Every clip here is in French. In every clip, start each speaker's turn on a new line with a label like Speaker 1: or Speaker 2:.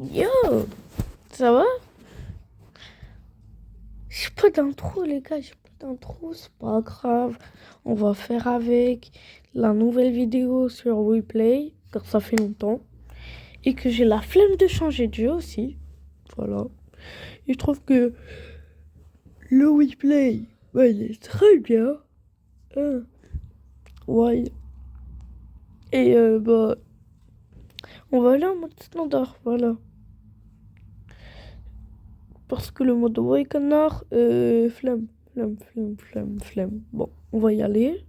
Speaker 1: Yo, ça va? J'ai pas d'intro, les gars, j'ai pas d'intro, c'est pas grave. On va faire avec la nouvelle vidéo sur WePlay, car ça fait longtemps. Et que j'ai la flemme de changer de jeu aussi. Voilà. Et je trouve que le WePlay, bah, il est très bien. Hein. Ouais. Et bah, on va aller en mode standard, voilà. Parce que le mode ouais canard, flemme. Bon, on va y aller.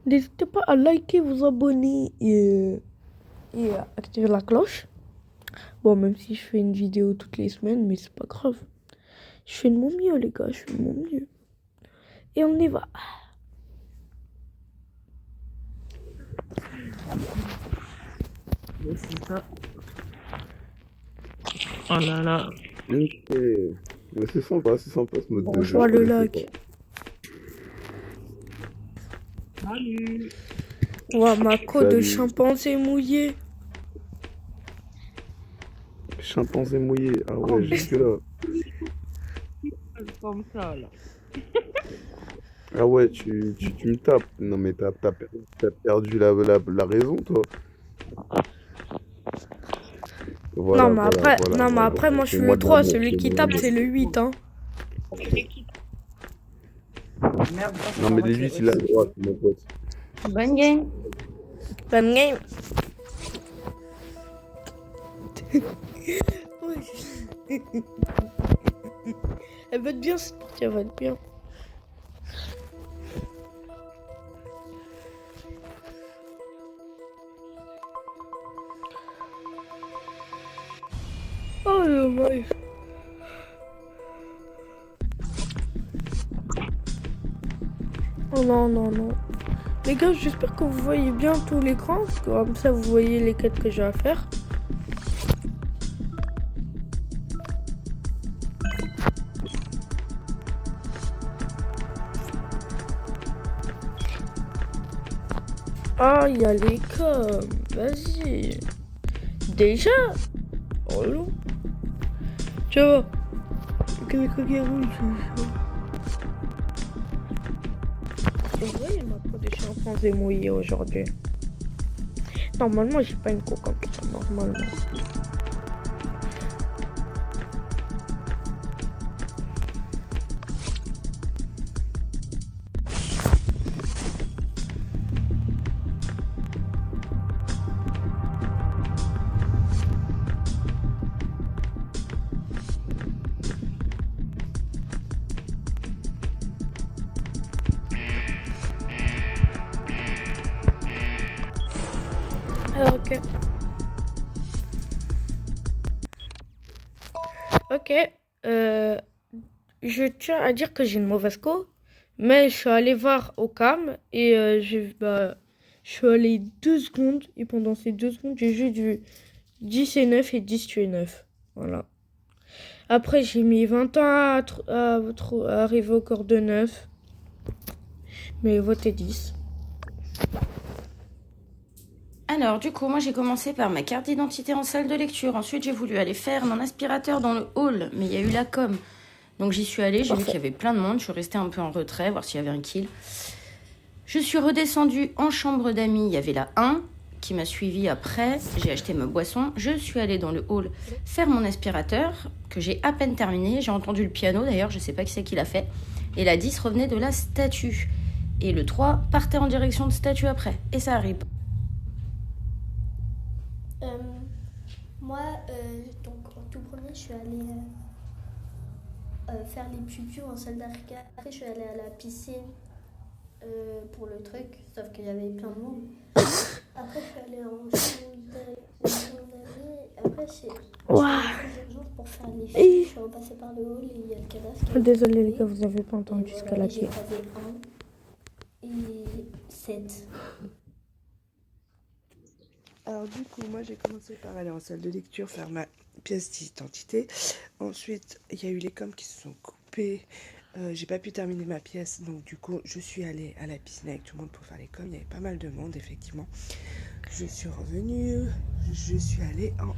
Speaker 1: N'hésitez pas à liker, vous abonner et à activer la cloche. Bon, même si je fais une vidéo toutes les semaines, mais c'est pas grave. Je fais de mon mieux, les gars, je fais de mon mieux. Et on y va.
Speaker 2: C'est ça. Oh là là.
Speaker 3: Ok. Mais c'est sympa ce mode de jeu,
Speaker 1: Bonjour
Speaker 3: je
Speaker 1: le
Speaker 3: connaissais pas.
Speaker 1: lac.
Speaker 2: Salut.
Speaker 1: Ouah, ma côte de
Speaker 3: Salut.
Speaker 1: chimpanzé mouillée.
Speaker 3: Chimpanzé mouillé. Ah
Speaker 2: Oh,
Speaker 3: ouais,
Speaker 2: mais
Speaker 3: jusque là.
Speaker 2: c'est comme ça, là.
Speaker 3: Ah ouais, tu me tapes. Non mais t'as perdu la raison, toi.
Speaker 1: Non,
Speaker 3: Voilà,
Speaker 1: mais
Speaker 3: voilà,
Speaker 1: après,
Speaker 3: voilà,
Speaker 1: non, mais
Speaker 3: voilà.
Speaker 1: après, moi, je suis
Speaker 3: Fais-moi
Speaker 1: le
Speaker 3: de
Speaker 1: 3.
Speaker 3: l'amour,
Speaker 1: Celui qui
Speaker 3: fais-moi de
Speaker 1: tape,
Speaker 3: l'amour.
Speaker 1: c'est le 8, hein.
Speaker 2: Merde,
Speaker 3: Non mais les 8, il a le droit, c'est mon pote.
Speaker 2: bonne game.
Speaker 1: Bonne game. Ouais. Elle va être bien, cette partie, elle va être bien. Oh, dommage. Oh non, non, non. Les gars, j'espère que vous voyez bien tout l'écran. Comme ça, vous voyez les quêtes que j'ai à faire. Ah, il y a les coms. Vas-y. Déjà? Oh non. Tu vois. Que les coquilles rouges. Vous voyez ma peau de chimpanzé mouillée aujourd'hui. Normalement, j'ai pas une coque comme ça. Normalement. Ah, ok. Ok. Euh, je tiens à dire que j'ai une mauvaise co. Mais je suis allée voir au cam et je suis allée 2 secondes. Et pendant ces 2 secondes, j'ai juste vu 10 et 9 et 10 tuer 9. Voilà. Après, j'ai mis 20 ans à arriver au corps de 9. Mais votez 10.
Speaker 4: Alors, du coup, moi j'ai commencé par ma carte d'identité en salle de lecture. Ensuite, j'ai voulu aller faire mon aspirateur dans le hall, mais il y a eu la com. Donc j'y suis allée, j'ai vu qu'il y avait plein de monde. Je suis restée un peu en retrait, voir s'il y avait un kill. Je suis redescendue en chambre d'amis. Il y avait la 1 qui m'a suivie après. J'ai acheté ma boisson. Je suis allée dans le hall faire mon aspirateur, que j'ai à peine terminé. J'ai entendu le piano d'ailleurs, je sais pas qui c'est qui l'a fait. Et la 10 revenait de la statue. Et le 3 partait en direction de statue après. Et ça arrive.
Speaker 5: Euh, Moi, donc en tout premier, je suis allée faire les pupus en salle d'arcade. Après, je suis allée à la piscine pour le truc, sauf qu'il y avait plein de monde. Après, je suis allée en chambre d'amis. Après, je suis allée très urgence pour faire les filles. Je suis repassée par le hall et il y a le cadavre qui a
Speaker 1: Désolée les
Speaker 5: été
Speaker 1: gars, vous avez pas entendu ce qu'elle a
Speaker 5: j'ai
Speaker 1: dit.
Speaker 5: croisé 1 et 7.
Speaker 6: Alors du coup, moi j'ai commencé par aller en salle de lecture faire ma pièce d'identité. Ensuite, il y a eu les coms qui se sont coupés. J'ai pas pu terminer ma pièce, donc du coup, je suis allée à la piscine avec tout le monde pour faire les coms. Il y avait pas mal de monde, effectivement. je suis revenue. Je suis allée en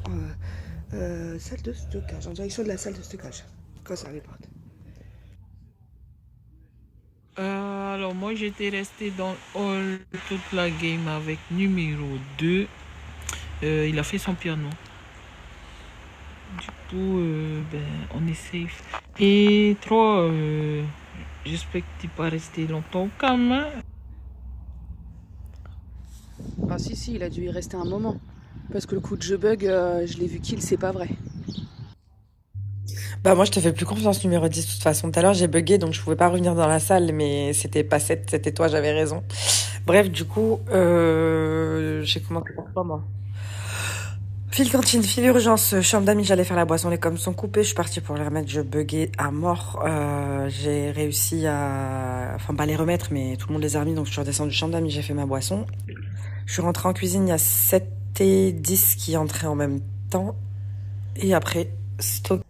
Speaker 6: salle de stockage, en direction de la salle de stockage, quand ça reporte.
Speaker 2: Alors moi j'étais restée dans le hall toute la game avec numéro 2. Il a fait son piano. Du coup, on est safe. Et 3, j'espère que tu pas resté longtemps au calme. Hein?
Speaker 7: Ah si, il a dû y rester un moment. Parce que le coup de je bug, je l'ai vu kill, c'est pas vrai.
Speaker 8: Bah moi je te fais plus confiance numéro 10 de toute façon. Tout à l'heure j'ai bugué donc je pouvais pas revenir dans la salle mais c'était pas 7, c'était toi, j'avais raison. Bref du coup j'ai commencé par toi moi. File cantine, file urgence, chambre d'amis, j'allais faire la boisson, les coms sont coupés, je suis partie pour les remettre, je buguais à mort. J'ai réussi à... Enfin pas les remettre mais tout le monde les a remis donc je suis redescendue chambre d'amis, j'ai fait ma boisson. Je suis rentrée en cuisine, il y a 7 et 10 qui entraient en même temps. Et après, stock.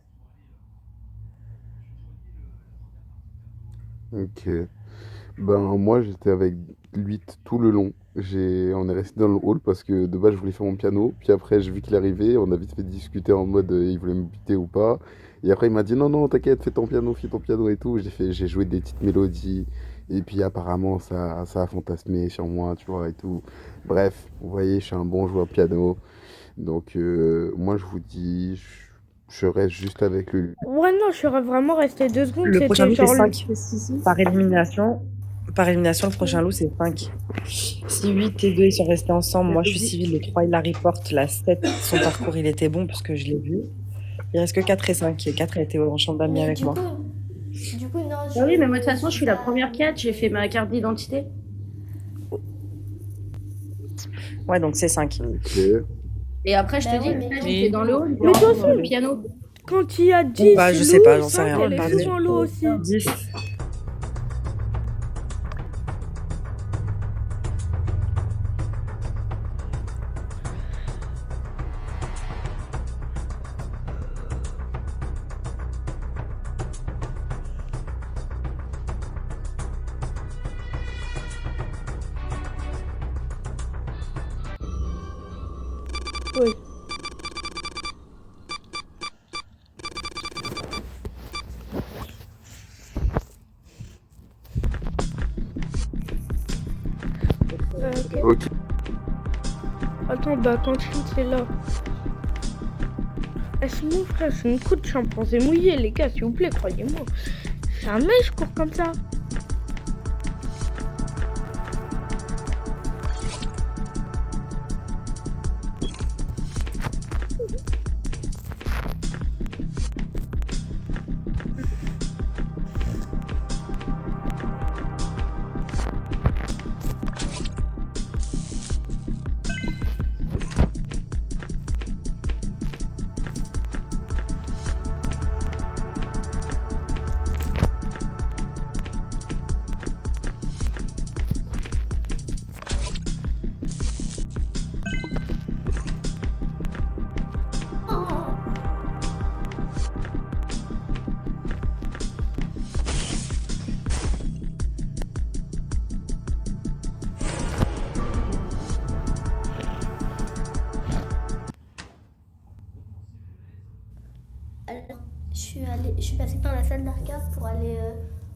Speaker 3: Ok. Ben, moi, j'étais avec 8 tout le long. On est resté dans le hall parce que de base, je voulais faire mon piano. Puis après, j'ai vu qu'il arrivait. On a vite fait discuter en mode il voulait me buter ou pas. Et après, il m'a dit non, non, t'inquiète, fais ton piano et tout. J'ai joué des petites mélodies. Et puis apparemment, ça a fantasmé sur moi, tu vois, et tout. Bref, vous voyez, je suis un bon joueur de piano. Donc, moi, je vous dis, je reste juste avec le.
Speaker 1: Ouais, non, je serais vraiment resté 2 secondes.
Speaker 8: Le prochain
Speaker 1: C'était
Speaker 8: loup, c'est
Speaker 1: genre.
Speaker 8: 5. Par élimination. Par élimination, le prochain loup, c'est 5. Si 8 et 2, ils sont restés ensemble, moi je suis civil, le 3, il la reporte, la 7, son parcours, il était bon parce que je l'ai vu. Il reste que 4 et 5. Et 4 a été en chambre d'amis
Speaker 5: Mais
Speaker 8: avec moi.
Speaker 5: Du coup, non.
Speaker 4: Ah oui, mais moi de toute façon, je suis la première 4, j'ai fait ma carte d'identité.
Speaker 8: Ouais, donc c'est 5.
Speaker 3: Ok.
Speaker 4: Et après, je te
Speaker 5: Bah
Speaker 4: dis,
Speaker 5: ouais, mais
Speaker 4: j'étais dans le hall,
Speaker 1: Mais de toute façon,
Speaker 4: le piano.
Speaker 1: quand il y a 10,
Speaker 8: Bah, je
Speaker 1: loups,
Speaker 8: sais pas, j'en sais
Speaker 1: 5,
Speaker 8: rien.
Speaker 1: elle est souvent l'eau aussi.
Speaker 8: 10.
Speaker 1: Oui. Ok.
Speaker 3: Ok.
Speaker 1: Attends, bah cantine, c'est là. Est-ce mon frère, c'est une coup de chimpanzé mouillé, les gars, s'il vous plaît, croyez-moi. Jamais je cours comme ça.
Speaker 5: Alors, je suis passée par la salle d'arcade pour aller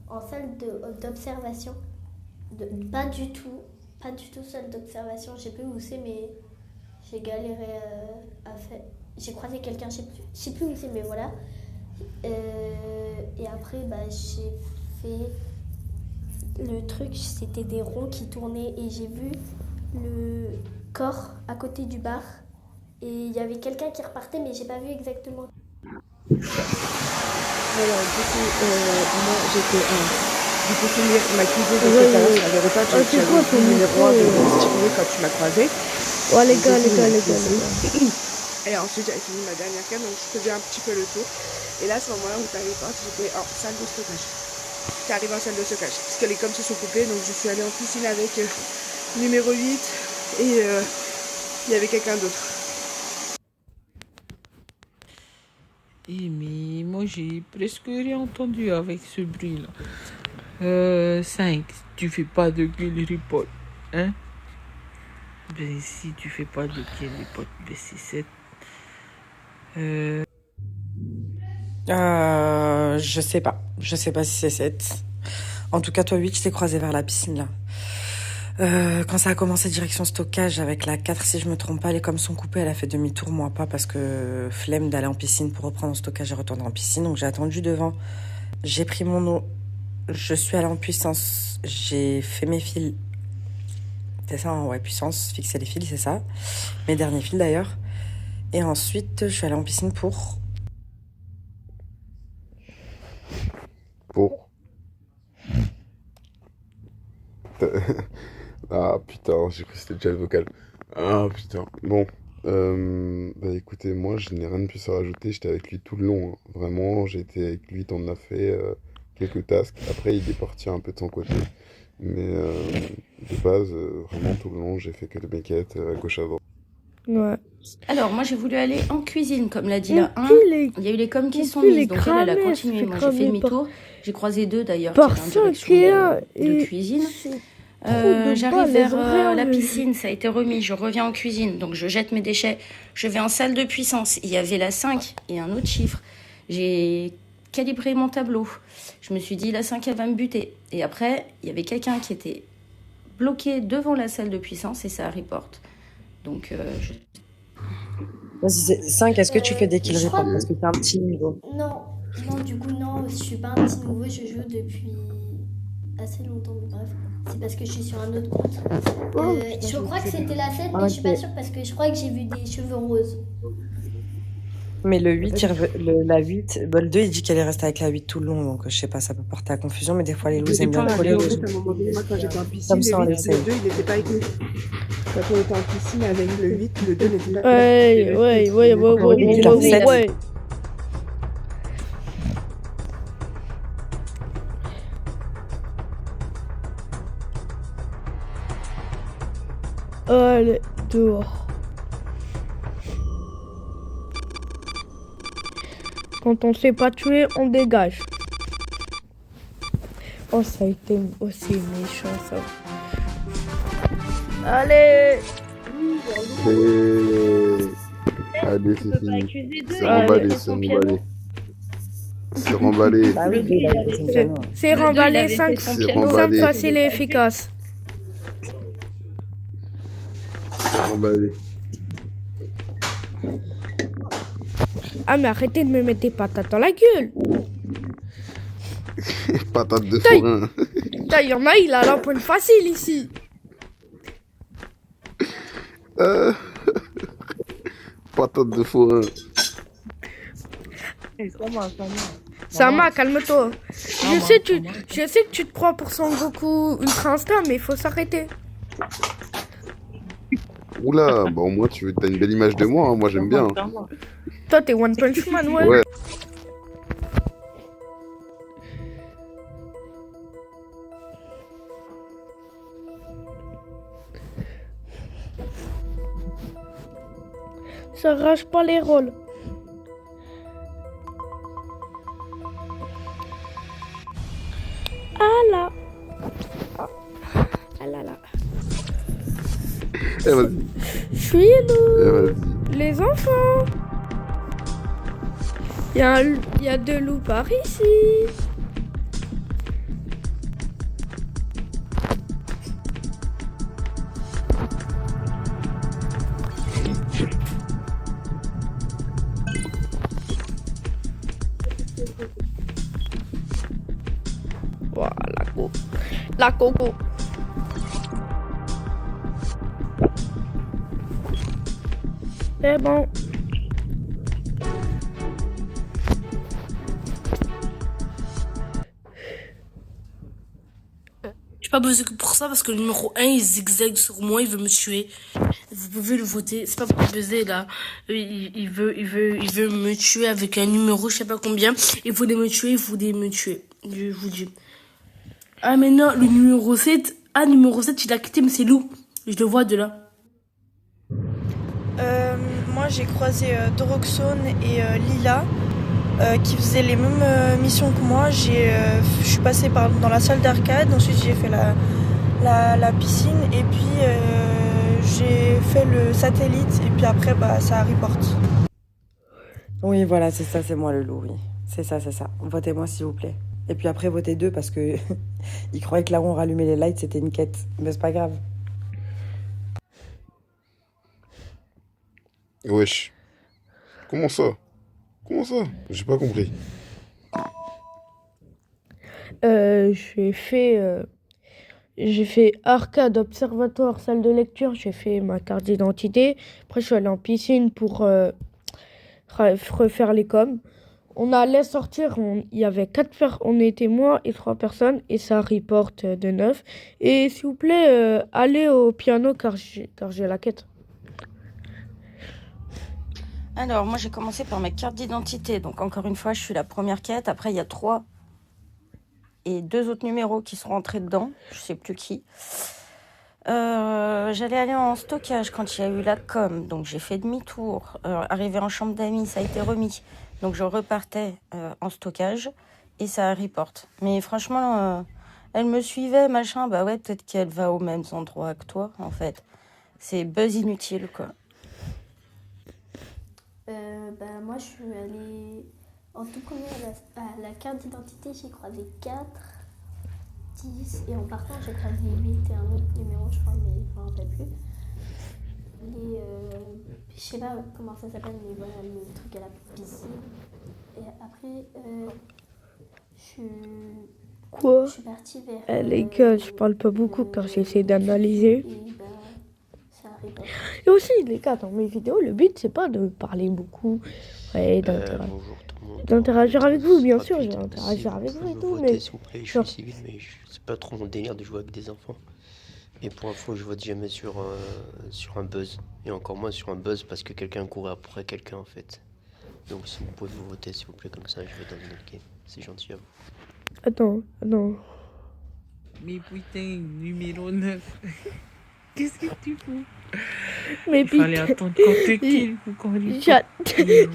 Speaker 5: en salle d'observation. Pas du tout salle d'observation. Je sais plus où c'est, mais j'ai galéré à faire. J'ai croisé quelqu'un, je sais plus où c'est, mais voilà. Et après, bah, j'ai fait le truc, c'était des ronds qui tournaient et j'ai vu le corps à côté du bar. Et il y avait quelqu'un qui repartait, mais j'ai pas vu exactement.
Speaker 6: Alors, du coup, moi, j'étais du coup, finir ma cuisine de tout à l'heure, je l'avais repas,
Speaker 1: c'est quoi ton
Speaker 6: numéro 1 de
Speaker 1: micro,
Speaker 6: stipuler quand tu m'as croisé.
Speaker 1: Ouais, les gars.
Speaker 6: Et ensuite, j'avais fini ma dernière carte, donc je faisais un petit peu le tour. Et là, à ce moment-là où tu arrives, j'étais en salle de stockage. Tu arrives en salle de stockage, parce que les coms se sont coupés, donc je suis allée en piscine avec numéro 8 et il y avait quelqu'un d'autre.
Speaker 2: Mais moi j'ai presque rien entendu avec ce bruit là. 5, tu fais pas de kill report, hein? Ben, si tu fais pas de pied les potes B67.
Speaker 8: Je sais pas. Je sais pas si c'est 7. En tout cas, toi, 8, je t'ai croisé vers la piscine, là. Quand ça a commencé direction stockage avec la 4, si je me trompe pas, les coms sont coupés, elle a fait demi-tour, moi pas, parce que flemme d'aller en piscine pour reprendre en stockage et retourner en piscine. Donc j'ai attendu devant. J'ai pris mon eau. Je suis allée en puissance. J'ai fait mes fils. C'est ça, hein, ouais, puissance, fixer les fils, c'est ça. Mes derniers fils d'ailleurs. Et ensuite, je suis allée en piscine pour...
Speaker 3: Pour. Ah putain, j'ai cru que c'était déjà le vocal. Ah putain. Bon. Bah écoutez, moi je n'ai rien de plus à rajouter. J'étais avec lui tout le long, hein. Vraiment, j'ai été avec lui, on a fait quelques tasks. Après, il est parti un peu de son côté. Mais de base, vraiment tout le long, j'ai fait que de maquettes à gauche à droite.
Speaker 1: Ouais.
Speaker 4: Alors, moi, j'ai voulu aller en cuisine, comme l'a dit la 1. Il y a eu les coms qui sont
Speaker 1: plus
Speaker 4: mises,
Speaker 1: les
Speaker 4: donc elle a
Speaker 1: cramés,
Speaker 4: continué.
Speaker 1: elle se
Speaker 4: Moi,
Speaker 1: fait
Speaker 4: j'ai fait
Speaker 1: cramer
Speaker 4: demi-tour. J'ai croisé 2 d'ailleurs,
Speaker 1: Par
Speaker 4: qui étaient en direction
Speaker 1: 5
Speaker 4: de cuisine. J'arrive vers la piscine, ça a été remis, je reviens en cuisine, donc je jette mes déchets, je vais en salle de puissance. Il y avait la 5 et un autre chiffre. J'ai calibré mon tableau. Je me suis dit, la 5, elle va me buter. Et après, il y avait quelqu'un qui était bloqué devant la salle de puissance et ça reporte. Donc,
Speaker 8: Vas-y, 5, est-ce que tu fais des kills
Speaker 5: je crois-
Speaker 8: report parce que t'as un petit niveau?
Speaker 5: Non, du coup, non, je suis pas un petit nouveau, je joue depuis assez longtemps, mais bref. C'est parce que je suis sur un autre compte. Je crois que c'était la 7, mais je suis pas sûre parce que je crois que j'ai vu des cheveux roses.
Speaker 8: Mais le 8, la 8, le 2, il dit qu'elle est restée avec la 8 tout le long, donc je sais pas, ça peut porter à confusion, mais des fois les loups aiment bien coller.
Speaker 6: En fait, à un moment donné, moi, quand j'étais en piscine,
Speaker 8: Comme ça, on
Speaker 6: le
Speaker 8: essaye.
Speaker 6: 2, il n'était pas avec nous. Quand on était en piscine avec le 8, le 2 n'était pas
Speaker 1: Ouais. Allez, dehors. Quand on sait pas tuer, on dégage. Oh, ça a été aussi méchant, ça. Allez!
Speaker 3: Allez, c'est fini. C'est remballé, c'est remballé. C'est remballé.
Speaker 8: Bah oui, il a fait son piano.
Speaker 1: C'est remballé, 5
Speaker 3: C'est remballé.
Speaker 1: facile et efficace.
Speaker 3: C'est remballé.
Speaker 1: Ah, mais arrêtez de me mettre des patates dans la gueule.
Speaker 3: Patate de
Speaker 1: Taille.
Speaker 3: forain.
Speaker 1: Putain, y en a, il a la pointe facile ici.
Speaker 3: Patate de forain.
Speaker 1: Sama, calme-toi. Je sais que tu te crois pour Son Goku Ultra Instinct, mais il faut s'arrêter.
Speaker 3: Oula, bah au moins t'as une belle image de moi, hein. Moi j'aime bien.
Speaker 1: Toi, t'es One Punch Man, ouais.
Speaker 3: Ouais.
Speaker 1: Ça rage pas les rôles. Ah là. Ah là là.
Speaker 3: Eh vas-y,
Speaker 1: Suis nous,
Speaker 3: eh vas-y.
Speaker 1: les enfants. Il y a 2 loups par ici. Voilà, la coco. C'est bon.
Speaker 9: Je suis pas buzzé que pour ça parce que le numéro 1 il zigzague sur moi, il veut me tuer. Vous pouvez le voter, c'est pas pour buzzer là. Il veut me tuer avec un numéro, je sais pas combien. Il voulait me tuer, je vous dis. Ah mais non, le numéro 7, il a quitté, mais c'est Lou. Je le vois de là.
Speaker 10: Moi j'ai croisé Doroxone et Lila qui faisaient les mêmes missions que moi. Je suis passée dans la salle d'arcade, ensuite j'ai fait la piscine et puis j'ai fait le satellite et puis après, bah, ça report.
Speaker 8: Oui, voilà, c'est ça, c'est moi le loup, oui. C'est ça, c'est ça. Votez-moi, s'il vous plaît. Et puis après, votez 2 parce que ils croyaient que là où on rallumait les lights, c'était une quête. Mais c'est pas grave.
Speaker 3: Wesh. Comment ça? Comment ça? J'ai pas compris.
Speaker 1: J'ai fait arcade, observatoire, salle de lecture, j'ai fait ma carte d'identité. Après, je suis allée en piscine pour refaire les coms. On allait sortir, il y avait on était moi et 3 personnes, et ça reporte de 9. Et s'il vous plaît, allez au piano car j'ai la quête.
Speaker 4: Alors, moi, j'ai commencé par ma carte d'identité. Donc, encore une fois, je suis la première quête. Après, il y a 3 et 2 autres numéros qui sont rentrés dedans. Je sais plus qui. J'allais aller en stockage quand il y a eu la com. Donc, j'ai fait demi-tour. Arrivé en chambre d'amis, ça a été remis. Donc, je repartais en stockage et ça reporte. Mais franchement, elle me suivait, machin. Bah ouais, peut-être qu'elle va aux mêmes endroits que toi, en fait. C'est buzz inutile, quoi.
Speaker 5: Bah, moi, je suis allée en tout premier à la carte d'identité, j'ai croisé 4, 10, et en partant, j'ai croisé 8 et un autre numéro, je crois, mais je ne me rappelle plus. Je sais pas comment ça s'appelle, mais voilà, le truc à la piscine. Et après,
Speaker 1: Quoi?
Speaker 5: je suis partie vers...
Speaker 1: Les gars, je parle pas beaucoup car j'essaie d'analyser.
Speaker 5: Et bah, ça arrive.
Speaker 1: Et aussi, les gars, dans mes vidéos, le but, c'est pas de parler beaucoup, ouais, d'interagir avec vous, bien sûr, je vais interagir avec vous et tout, mais...
Speaker 11: S'il vous plaît, je suis civil, mais c'est pas trop mon délire de jouer avec des enfants. Et pour info, je vote jamais sur un buzz. Et encore moins sur un buzz parce que quelqu'un courait après quelqu'un, en fait. Donc si vous pouvez vous voter, s'il vous plaît, comme ça, je vais dans une autre game. C'est gentil à vous.
Speaker 1: Attends.
Speaker 2: Mais putain, numéro 9. Qu'est-ce que tu fous?
Speaker 1: Mais
Speaker 2: Il fallait attendre qu'on te kill pour qu'on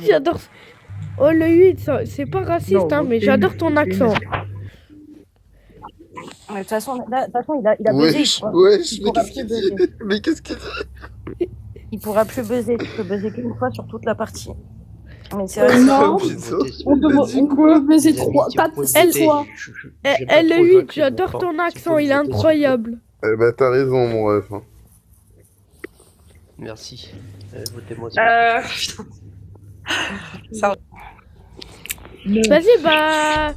Speaker 1: J'adore... Oh, le 8, c'est pas raciste, hein, mais j'adore ton accent.
Speaker 4: De toute façon, il a buzzé.
Speaker 3: Wesh, mais qu'est-ce qu'il dit?
Speaker 4: Il pourra plus buzzer. Tu peux buzzer qu'une fois sur toute la partie. Mais c'est
Speaker 3: Ouais,
Speaker 4: vrai.
Speaker 3: non,
Speaker 9: On peut baiser 4 fois.
Speaker 1: Elle, le 8, j'adore ton accent, il est incroyable.
Speaker 3: Eh bah, t'as raison, mon ref. Hein.
Speaker 11: Merci. Votez-moi.
Speaker 8: Ça...
Speaker 1: Vas-y, bah...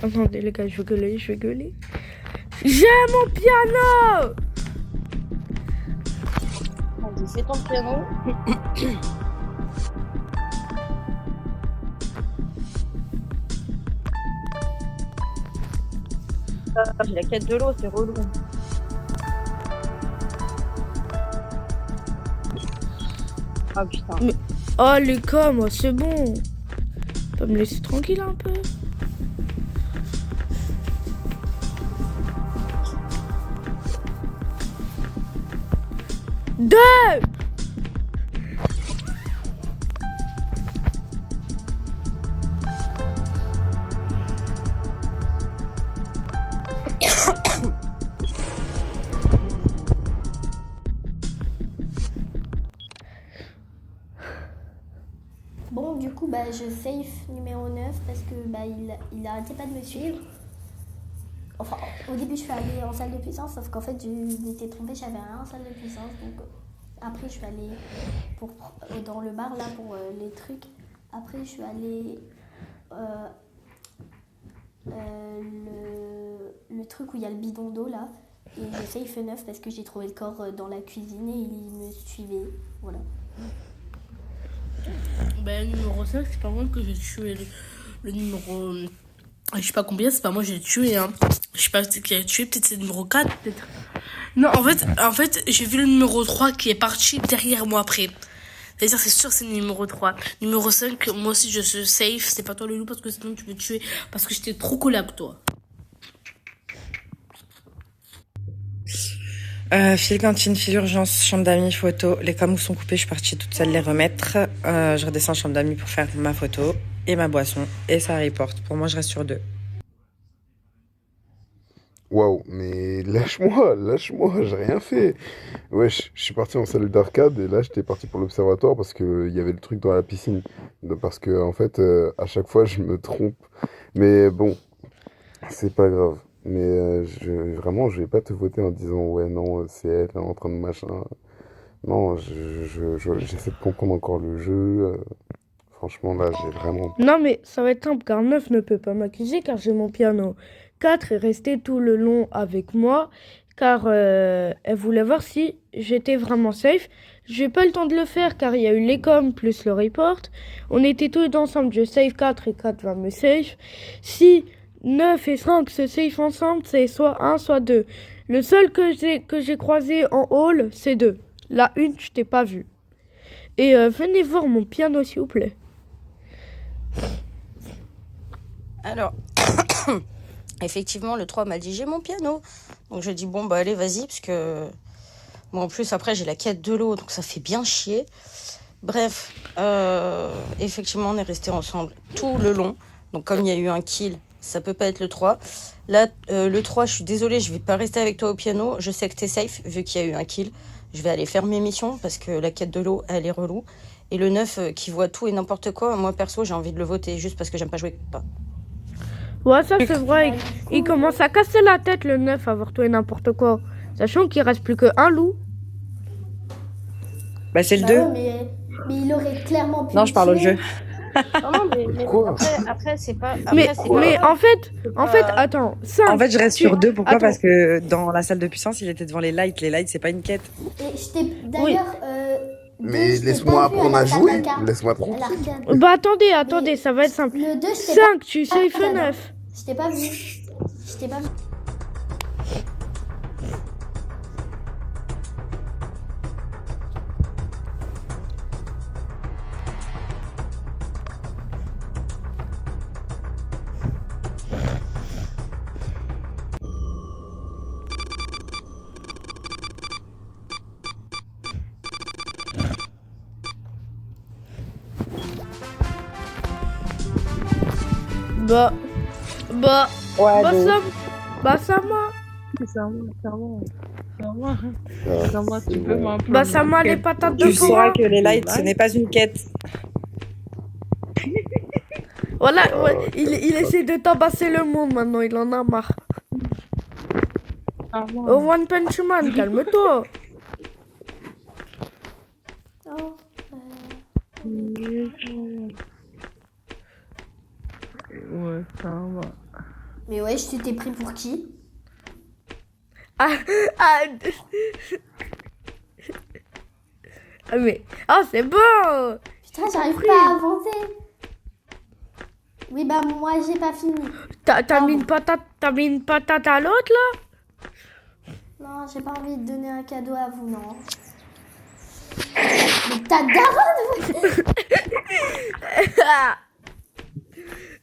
Speaker 1: Attendez les gars, je vais gueuler. J'ai mon piano!
Speaker 4: Vas-y, fais ton piano. J'ai la quête de l'eau, c'est relou. Ah putain.
Speaker 1: Mais... Oh les gars, moi c'est bon. Tu peux me laisser tranquille un peu? Deux!
Speaker 5: Bon, du coup, bah, je save numéro 9 parce que bah, il arrêtait pas de me suivre. Enfin, au début, je suis allée en salle de puissance, sauf qu'en fait, je m'étais trompée, j'avais rien en salle de puissance. Donc, après, je suis allée dans le bar, là, pour les trucs. Après, je suis allée... le truc où il y a le bidon d'eau, là. Et je save 9 parce que j'ai trouvé le corps dans la cuisine et il me suivait. Voilà.
Speaker 9: Ben, numéro 5, c'est pas moi que j'ai tué le numéro... Je sais pas combien, c'est pas moi que j'ai tué, hein. Je sais pas qui a tué, peut-être c'est le numéro 4, peut-être. Non, en fait, j'ai vu le numéro 3 qui est parti derrière moi après. C'est-à-dire, c'est sûr, c'est le numéro 3. Numéro 5, moi aussi, je suis safe. C'est pas toi, le loup, parce que sinon, tu peux tuer. Parce que j'étais trop collé avec toi.
Speaker 8: File cantine, file urgence, chambre d'amis, photo. Les coms sont coupés, je suis partie toute seule les remettre. Je redescends chambre d'amis pour faire ma photo et ma boisson. Et ça reporte. Pour moi, je reste sur 2.
Speaker 3: Waouh, mais lâche-moi, j'ai rien fait. Ouais, je suis parti en salle d'arcade et là j'étais parti pour l'observatoire parce que il y avait le truc dans la piscine. Parce que en fait, à chaque fois je me trompe. Mais bon, c'est pas grave. Mais vraiment, je vais pas te voter en disant ouais, non, c'est elle en train de machin. Non, j'essaie de comprendre encore le jeu. Franchement, là, j'ai vraiment.
Speaker 1: Non, mais ça va être simple car 9 ne peut pas m'accuser car j'ai mon piano. 4 est resté tout le long avec moi car elle voulait voir si j'étais vraiment safe. J'ai pas eu le temps de le faire car il y a eu les coms plus le report. On était tous ensemble, je save 4 et 4 va me save. Si 9 et 5 se save ensemble, c'est soit 1, soit 2. Le seul que j'ai croisé en hall, c'est 2. La une, je t'ai pas vu. Et venez voir mon piano, s'il vous plaît.
Speaker 4: Alors, effectivement, le 3 m'a dit j'ai mon piano. Donc je dis bon bah allez vas-y parce que moi en plus après j'ai la quête de l'eau donc ça fait bien chier. Bref, effectivement on est restés ensemble tout le long. Donc comme il y a eu un kill, ça peut pas être le 3. Là le 3 je suis désolée, je vais pas rester avec toi au piano. Je sais que t'es safe vu qu'il y a eu un kill. Je vais aller faire mes missions parce que la quête de l'eau elle est relou. Et le 9 qui voit tout et n'importe quoi, moi perso j'ai envie de le voter juste parce que j'aime pas jouer pas.
Speaker 1: Ouais, ça c'est vrai. Il commence à casser la tête le 9 à voir tout et n'importe quoi. Sachant qu'il reste plus qu'un loup.
Speaker 8: Bah, c'est le
Speaker 5: Bah
Speaker 8: 2.
Speaker 5: ouais, mais il aurait clairement pu.
Speaker 8: Non, je parle au jeu.
Speaker 4: Non, mais
Speaker 3: Quoi
Speaker 4: après c'est pas.
Speaker 1: Mais
Speaker 4: Après, c'est pas-
Speaker 1: en fait, attends. 5,
Speaker 8: En fait, je reste sur 2. Pourquoi?
Speaker 1: Attends.
Speaker 8: Parce que dans la salle de puissance, il était devant les lights. Les lights, c'est pas une quête.
Speaker 5: Et je t'ai d'ailleurs.
Speaker 3: Mais
Speaker 5: je t'ai
Speaker 3: laisse-moi
Speaker 5: pas vu
Speaker 3: apprendre
Speaker 5: à
Speaker 3: à
Speaker 5: la
Speaker 3: jouer.
Speaker 5: Tabaka.
Speaker 3: Laisse-moi
Speaker 5: À
Speaker 3: tranquille.
Speaker 5: l'arcade.
Speaker 1: Bah attendez, ça va être simple.
Speaker 5: Le 2, je t'ai
Speaker 1: 5, tu
Speaker 5: pas.
Speaker 1: safe
Speaker 5: Attends,
Speaker 1: 9.
Speaker 5: Je t'ai pas vu. Je t'ai pas vu.
Speaker 1: Bah,
Speaker 8: Ouais,
Speaker 1: Sama.
Speaker 2: Tu peux m'apprendre.
Speaker 1: Bah, Sama, les patates de
Speaker 8: Tu
Speaker 1: four.
Speaker 8: sauras que les lights, ce n'est pas une quête.
Speaker 1: Voilà, ouais, il essaie de tabasser le monde maintenant, il en a marre. Oh, One Punch Man, calme-toi.
Speaker 5: Oh,
Speaker 2: Ouais, ça va.
Speaker 5: mais ouais, je t'étais pris pour qui?
Speaker 1: Ah, mais, c'est bon.
Speaker 5: Putain, j'arrive pas à avancer. Oui, bah moi j'ai pas fini.
Speaker 1: T'as mis une patate à l'autre là?
Speaker 5: Non, j'ai pas envie de donner un cadeau à vous, non. Mais ta daronne.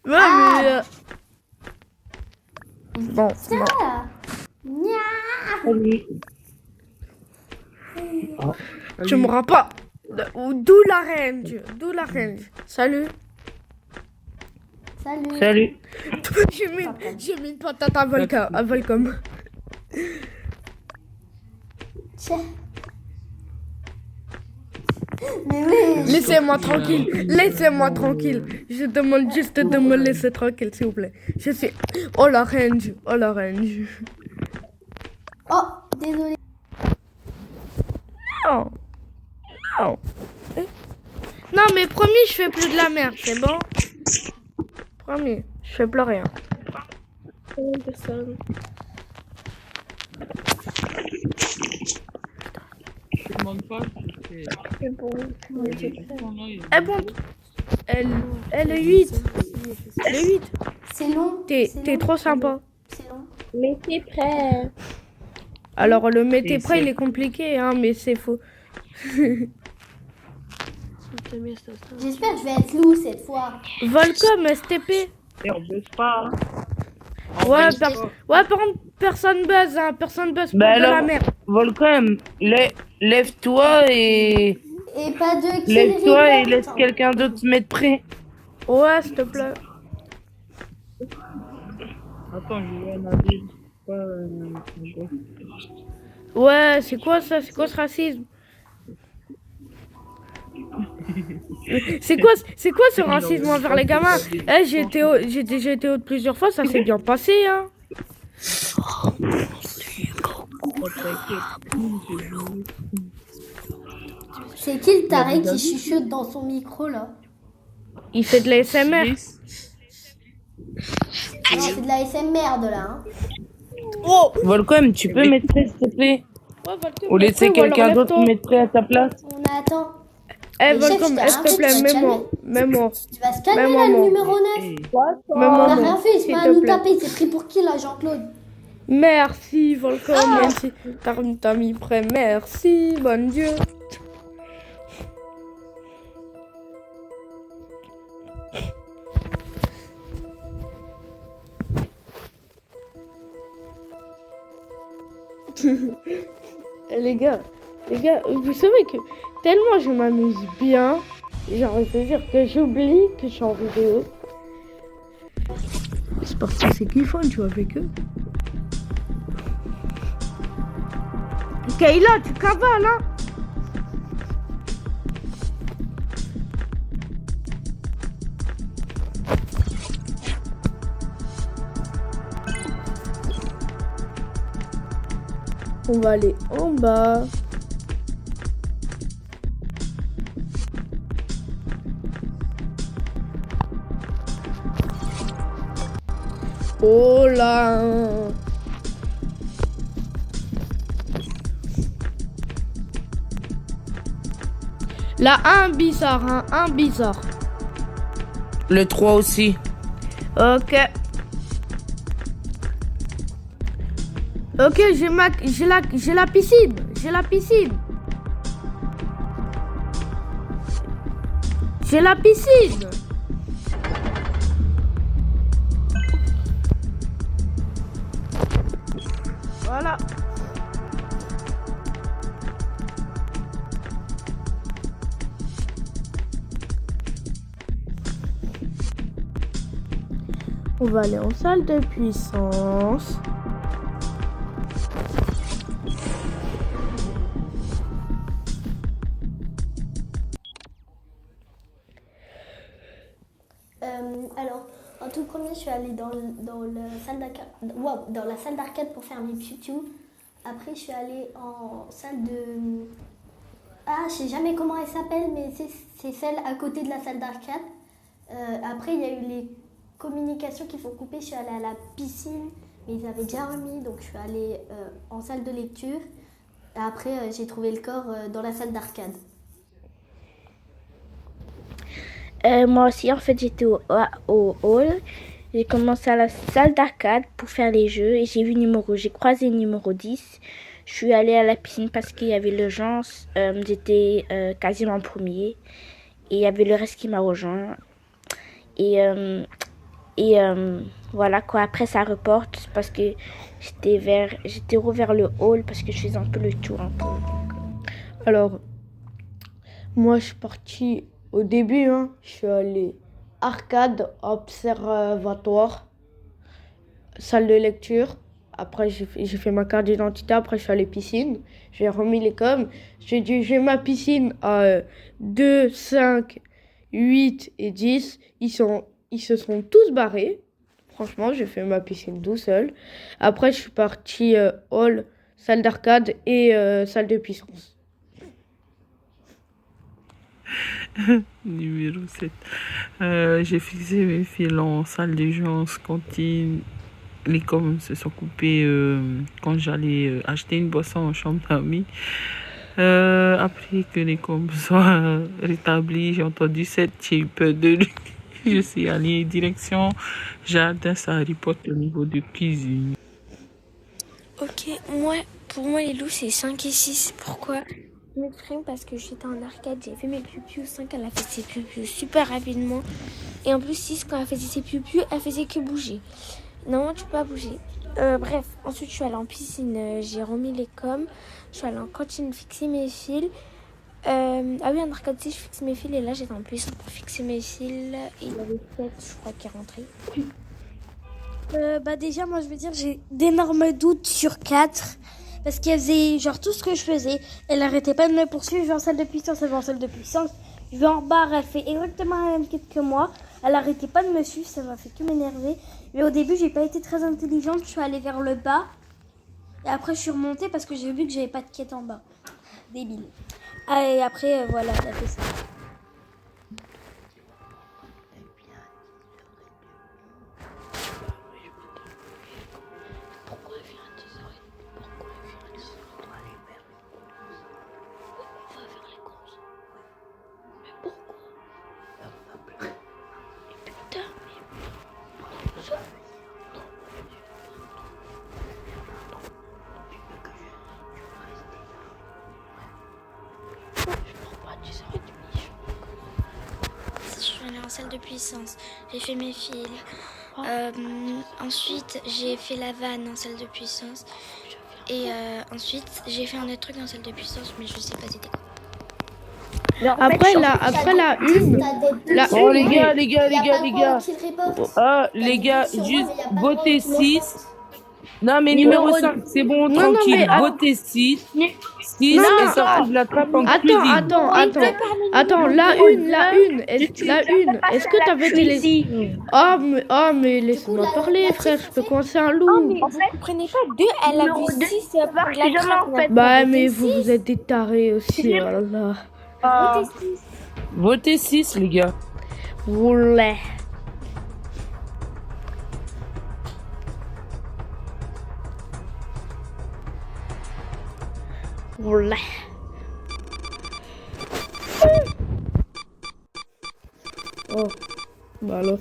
Speaker 1: Ouais, mais bon,
Speaker 5: Tiens là. Nya.
Speaker 1: tu m'auras pas. D'où la range. Salut.
Speaker 5: Salut.
Speaker 1: J'ai mis une patate à Volcom.
Speaker 5: Tiens. Mais oui.
Speaker 1: Laissez-moi tranquille. Je demande juste de me laisser tranquille, s'il vous plaît. Je suis. Oh la range.
Speaker 5: Oh, désolé.
Speaker 1: Non. Non, mais promis, je fais plus de la merde, c'est bon? Promis, je fais plus rien.
Speaker 2: Je te demande pas.
Speaker 5: C'est bon.
Speaker 1: Eh bon, elle est 8. Elle est 8.
Speaker 5: C'est long.
Speaker 1: T'es trop sympa.
Speaker 5: C'est long.
Speaker 10: Mais t'es prêt.
Speaker 1: Alors, le mettez prêt, il est compliqué, hein, mais c'est faux.
Speaker 5: J'espère que je vais être loup cette fois.
Speaker 1: Volcom, STP.
Speaker 2: Et on buzz pas. Hein.
Speaker 1: Ouais, par contre, personne buzz, hein. Personne buzz pour de la merde.
Speaker 9: Volcom, lève-toi et...
Speaker 5: Et pas de kill
Speaker 9: Lève-toi et
Speaker 5: replay.
Speaker 9: laisse quelqu'un d'autre se mettre prêt.
Speaker 1: Ouais, s'il te plaît.
Speaker 2: Attends, je vais regarder.
Speaker 1: Ouais, c'est quoi ça? C'est quoi ce racisme? C'est quoi ce racisme envers les gamins? Eh, j'ai été haute plusieurs fois, ça s'est bien passé, hein.
Speaker 5: C'est qui le taré qui chuchote dans son micro là?
Speaker 1: Il fait de la SMR.
Speaker 5: Non, c'est de la SMR là. Hein.
Speaker 1: Oh!
Speaker 9: Volcom, tu peux mettre prêt, s'il te plaît?
Speaker 1: Ouais, Volcom,
Speaker 9: Ou laisser quelqu'un d'autre
Speaker 1: lève-toi.
Speaker 9: mettre prêt à ta place?
Speaker 5: On attend.
Speaker 1: Eh,
Speaker 5: Mais chef,
Speaker 1: Volcom,
Speaker 5: je t'ai
Speaker 1: s'il te
Speaker 5: rien
Speaker 1: plaît,
Speaker 5: dit, tu vas te
Speaker 1: mets-moi.
Speaker 5: Tu vas se calmer là,
Speaker 1: Mets-moi,
Speaker 5: le
Speaker 1: moi.
Speaker 5: numéro 9. On
Speaker 1: Mets-moi,
Speaker 5: a
Speaker 1: moi,
Speaker 5: rien fait, c'est
Speaker 1: s'il
Speaker 5: pas à
Speaker 1: te
Speaker 5: nous
Speaker 1: plaît.
Speaker 5: taper, c'est pris pour qui là, Jean-Claude?
Speaker 1: Merci, Volcom, merci. T'as mis prêt, merci, bon Dieu. Les gars, vous savez que tellement je m'amuse bien, genre je veux dire que j'oublie que je suis en vidéo. C'est parce que c'est kiffant de jouer avec eux. Kayla, tu cavales, hein? On va aller en bas. Oh là! Là, un bizarre, hein, un bizarre.
Speaker 9: Le 3 aussi.
Speaker 1: Ok. Ok, j'ai la piscine. J'ai la piscine. J'ai la piscine. Voilà. On va aller en salle de puissance.
Speaker 5: Alors, en tout premier, je suis allée dans la salle d'arcade, dans la salle d'arcade pour faire mes tutus. Après, je suis allée en salle de... Ah, je sais jamais comment elle s'appelle, mais c'est celle à côté de la salle d'arcade. Après, il y a eu les communications qu'il faut couper. Je suis allée à la piscine, mais ils avaient déjà remis, donc je suis allée en salle de lecture. Et après, j'ai trouvé le corps dans la salle d'arcade.
Speaker 12: Moi aussi, en fait, j'étais au hall. J'ai commencé à la salle d'arcade pour faire les jeux et j'ai croisé le numéro 10. Je suis allée à la piscine parce qu'il y avait l'urgence. J'étais quasiment premier et il y avait le reste qui m'a rejoint. Et voilà quoi. Après, ça reporte parce que j'étais vers le hall parce que je faisais un peu le tour. Un peu.
Speaker 1: Alors, moi, je suis partie au début. Hein, je suis allée arcade, observatoire, salle de lecture. Après, j'ai fait ma carte d'identité. Après, je suis allée piscine. J'ai remis les coms. J'ai dit, j'ai ma piscine à 2, 5, 8 et 10. Ils se sont tous barrés. Franchement, j'ai fait ma piscine tout seul. Après, je suis partie hall, salle d'arcade et salle de puissance.
Speaker 2: Numéro 7. J'ai fixé mes fils en salle d'urgence, cantine. Les coms se sont coupés quand j'allais acheter une boisson en chambre d'amis. Après que les coms soient rétablis, j'ai entendu 7, j'ai eu peur de lui. Je suis allée direction jardin, ça ripote au niveau de cuisine.
Speaker 13: Ok, pour moi les loups c'est 5 et 6. Pourquoi? Je m'exprime parce que j'étais en arcade, j'ai fait mes pupus. 5, elle a fait ses pupus super rapidement. Et en plus 6, quand elle faisait ses pupus, elle faisait que bouger. Non, tu peux pas bouger. Bref, ensuite je suis allée en piscine, j'ai remis les coms. Je suis allée en cantine fixer mes fils. Ah oui, en arcade aussi, je fixe mes fils et là j'étais en puissance pour fixer mes fils. Il y avait 7, je crois, qui est rentré.
Speaker 9: Bah déjà, moi je veux dire, j'ai d'énormes doutes sur 4. Parce qu'elle faisait genre tout ce que je faisais. Elle arrêtait pas de me poursuivre. Je vais en salle de puissance, elle va en salle de puissance. Je vais en barre, elle fait exactement la même quête que moi. Elle arrêtait pas de me suivre, ça m'a fait que m'énerver. Mais au début, j'ai pas été très intelligente. Je suis allée vers le bas. Et après, je suis remontée parce que j'ai vu que j'avais pas de quête en bas. Débile. Ah, et après, voilà, elle a fait ça.
Speaker 13: Je suis allée en salle de puissance, j'ai fait mes fils. Ensuite, j'ai fait la vanne en salle de puissance. Et ensuite, j'ai fait un autre truc en salle de puissance, mais je sais pas c'était quoi.
Speaker 1: Après la une.
Speaker 14: Bon, les gars. Ah, les gars, juste votez 6. Non, mais numéro 5, c'est bon, tranquille. Votez 6. 6 et sortez de la trappe en cuisine.
Speaker 1: Attends, la une. Est-ce que t'avais télé... Oh, mais laisse-moi parler, frère, je peux coincer un loup.
Speaker 13: Oh, mais en fait, vous prenez pas 2, elle a vu 6 par la trappe.
Speaker 1: Bah, mais vous êtes des tarés aussi, oh là là.
Speaker 14: Votez 6, les gars.
Speaker 1: Ouais. Voilà. Oh, bah alors.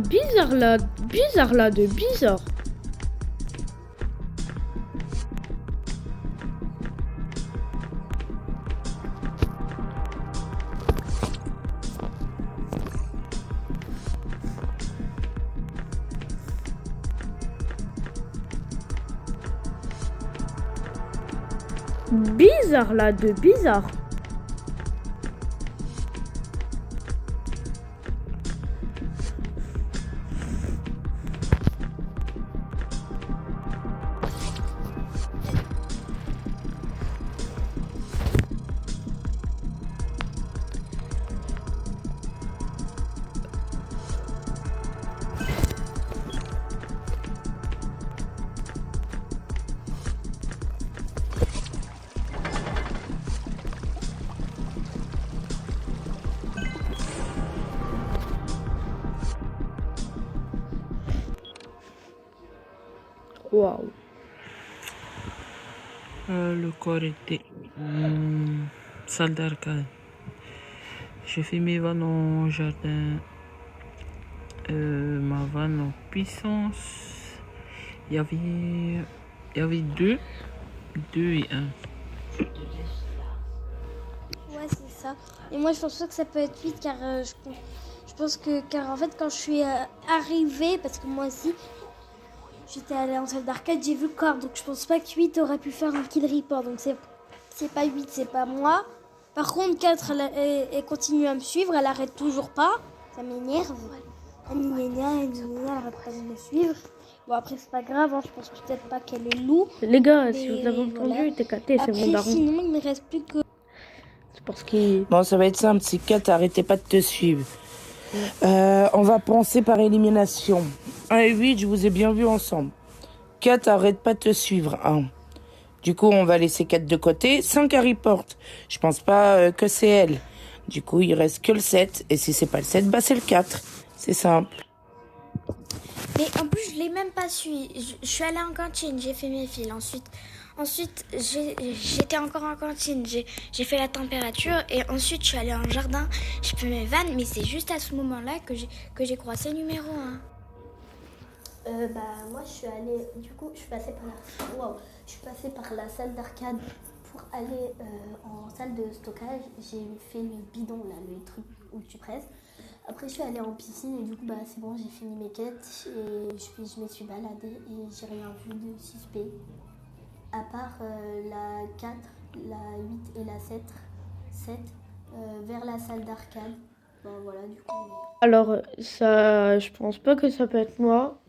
Speaker 1: Bizarre là, de bizarre. Bizarre là, de bizarre. Waouh.
Speaker 2: Le corps était salle d'arcade. J'ai fait mes vannes en jardin, ma vanne en puissance. Il y avait 2 et 1.
Speaker 9: Ouais, c'est ça. Et moi, je pense pas que ça peut être 8 car je pense que en fait, quand je suis arrivée, parce que moi aussi, j'étais allée en salle d'arcade, j'ai vu le corps, donc je pense pas que 8 aurait pu faire un kill report, donc c'est pas 8, c'est pas moi. Par contre, 4, elle continue à me suivre, elle arrête toujours pas, ça m'énerve. Elle arrête pas de me suivre. Bon, après, c'est pas grave, hein, je pense peut-être pas qu'elle est loup.
Speaker 1: Les gars, si vous avez entendu, t'es caté, c'est mon daron.
Speaker 9: Sinon, il me reste plus que...
Speaker 1: C'est parce qu'il...
Speaker 14: Bon, ça va être simple, si 4 arrêtait pas de te suivre. On va penser par élimination. 1 et 8, je vous ai bien vu ensemble. 4 arrête pas de te suivre. 1. Du coup, on va laisser 4 de côté. 5 à report. Je pense pas que c'est elle. Du coup, il reste que le 7. Et si c'est pas le 7, bah c'est le 4. C'est simple.
Speaker 13: Mais en plus, je l'ai même pas suivi. Je suis allée en cantine, j'ai fait mes fils. Ensuite, j'étais encore en cantine. J'ai fait la température et ensuite je suis allée en jardin. J'ai fait mes vannes, mais c'est juste à ce moment-là que j'ai croisé le numéro 1.
Speaker 5: Moi, je suis allée. Du coup, je suis passée par la salle d'arcade pour aller en salle de stockage. J'ai fait le bidon, là, le truc où tu presses. Après, je suis allée en piscine et du coup, c'est bon, j'ai fini mes quêtes et je me suis baladée et j'ai rien vu de suspect. À part la 4, la 8 et la 7 vers la salle d'arcade. Voilà, du coup.
Speaker 1: Alors, ça, je pense pas que ça peut être moi.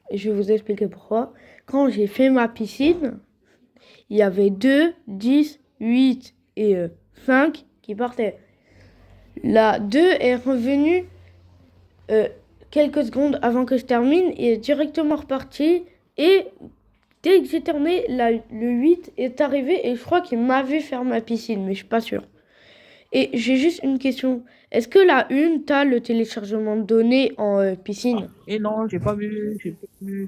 Speaker 1: Et je vais vous expliquer pourquoi. Quand j'ai fait ma piscine, il y avait 2, 10, 8 et 5 qui partaient. La 2 est revenue quelques secondes avant que je termine et est directement repartie. Et dès que j'ai terminé, le 8 est arrivé et je crois qu'il m'a vu faire ma piscine, mais je suis pas sûre. Et j'ai juste une question. Est-ce que la 1, t'as le téléchargement de données en piscine?
Speaker 2: Et non, j'ai pas vu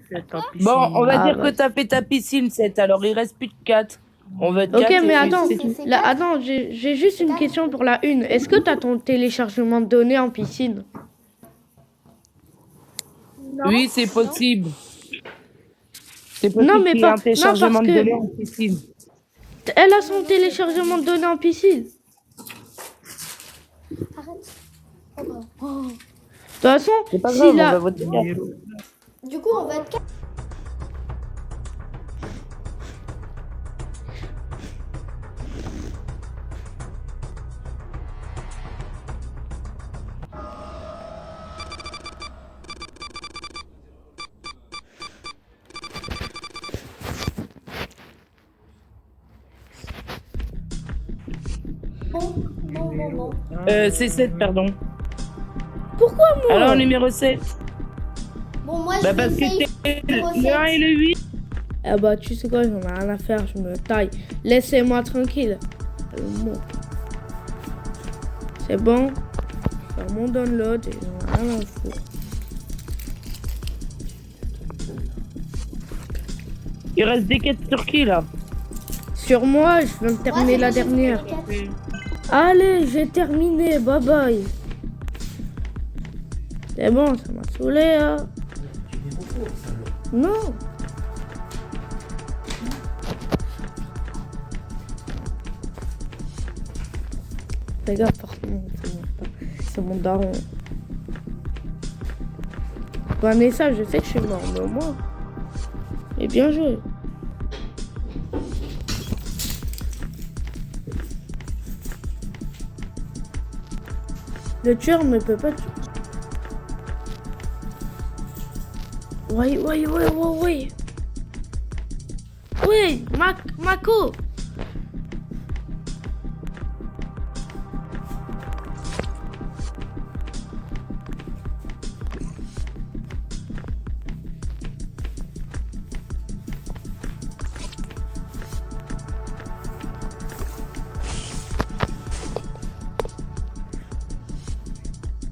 Speaker 2: faire ta piscine.
Speaker 14: Bon, on va dire
Speaker 1: bah.
Speaker 14: que t'as fait ta piscine, 7, alors il reste plus de 4. On va
Speaker 1: Ok, mais attends, j'ai juste une question pour la 1. Est-ce que t'as ton téléchargement de données en piscine?
Speaker 14: Oui, c'est possible. C'est possible
Speaker 1: Non, mais
Speaker 14: qu'il y ait
Speaker 1: pas.
Speaker 14: un téléchargement
Speaker 1: Non,
Speaker 14: de
Speaker 1: parce
Speaker 14: données en
Speaker 1: que
Speaker 14: piscine.
Speaker 1: elle a son téléchargement de données en piscine.
Speaker 5: Arrête.
Speaker 1: De toute façon,
Speaker 14: C'est pas
Speaker 1: si
Speaker 14: grave, on
Speaker 1: la...
Speaker 14: va voter.
Speaker 5: Du coup, on va être 4. Bon.
Speaker 14: C'est 7, pardon.
Speaker 1: Pourquoi moi?
Speaker 14: Alors, numéro 7.
Speaker 5: Bon, moi,
Speaker 14: Bah, parce que c'est le 1 et le 8.
Speaker 1: Ah bah, tu sais quoi, j'en ai rien à faire, je me taille. Laissez-moi tranquille. Bon. C'est bon. Je vais faire mon download et j'en ai rien à foutre.
Speaker 14: Il reste des quêtes sur qui, là?
Speaker 1: Sur moi, je viens de terminer la dernière. Allez, j'ai terminé, bye bye. C'est bon, ça m'a saoulé, hein. Non. Fais gaffe, forcément, c'est mon daron. Vanessa, je sais que je suis mort, mais au moins. Et bien joué. Le tueur ne peut pas tuer. Oui. Oui, Mako.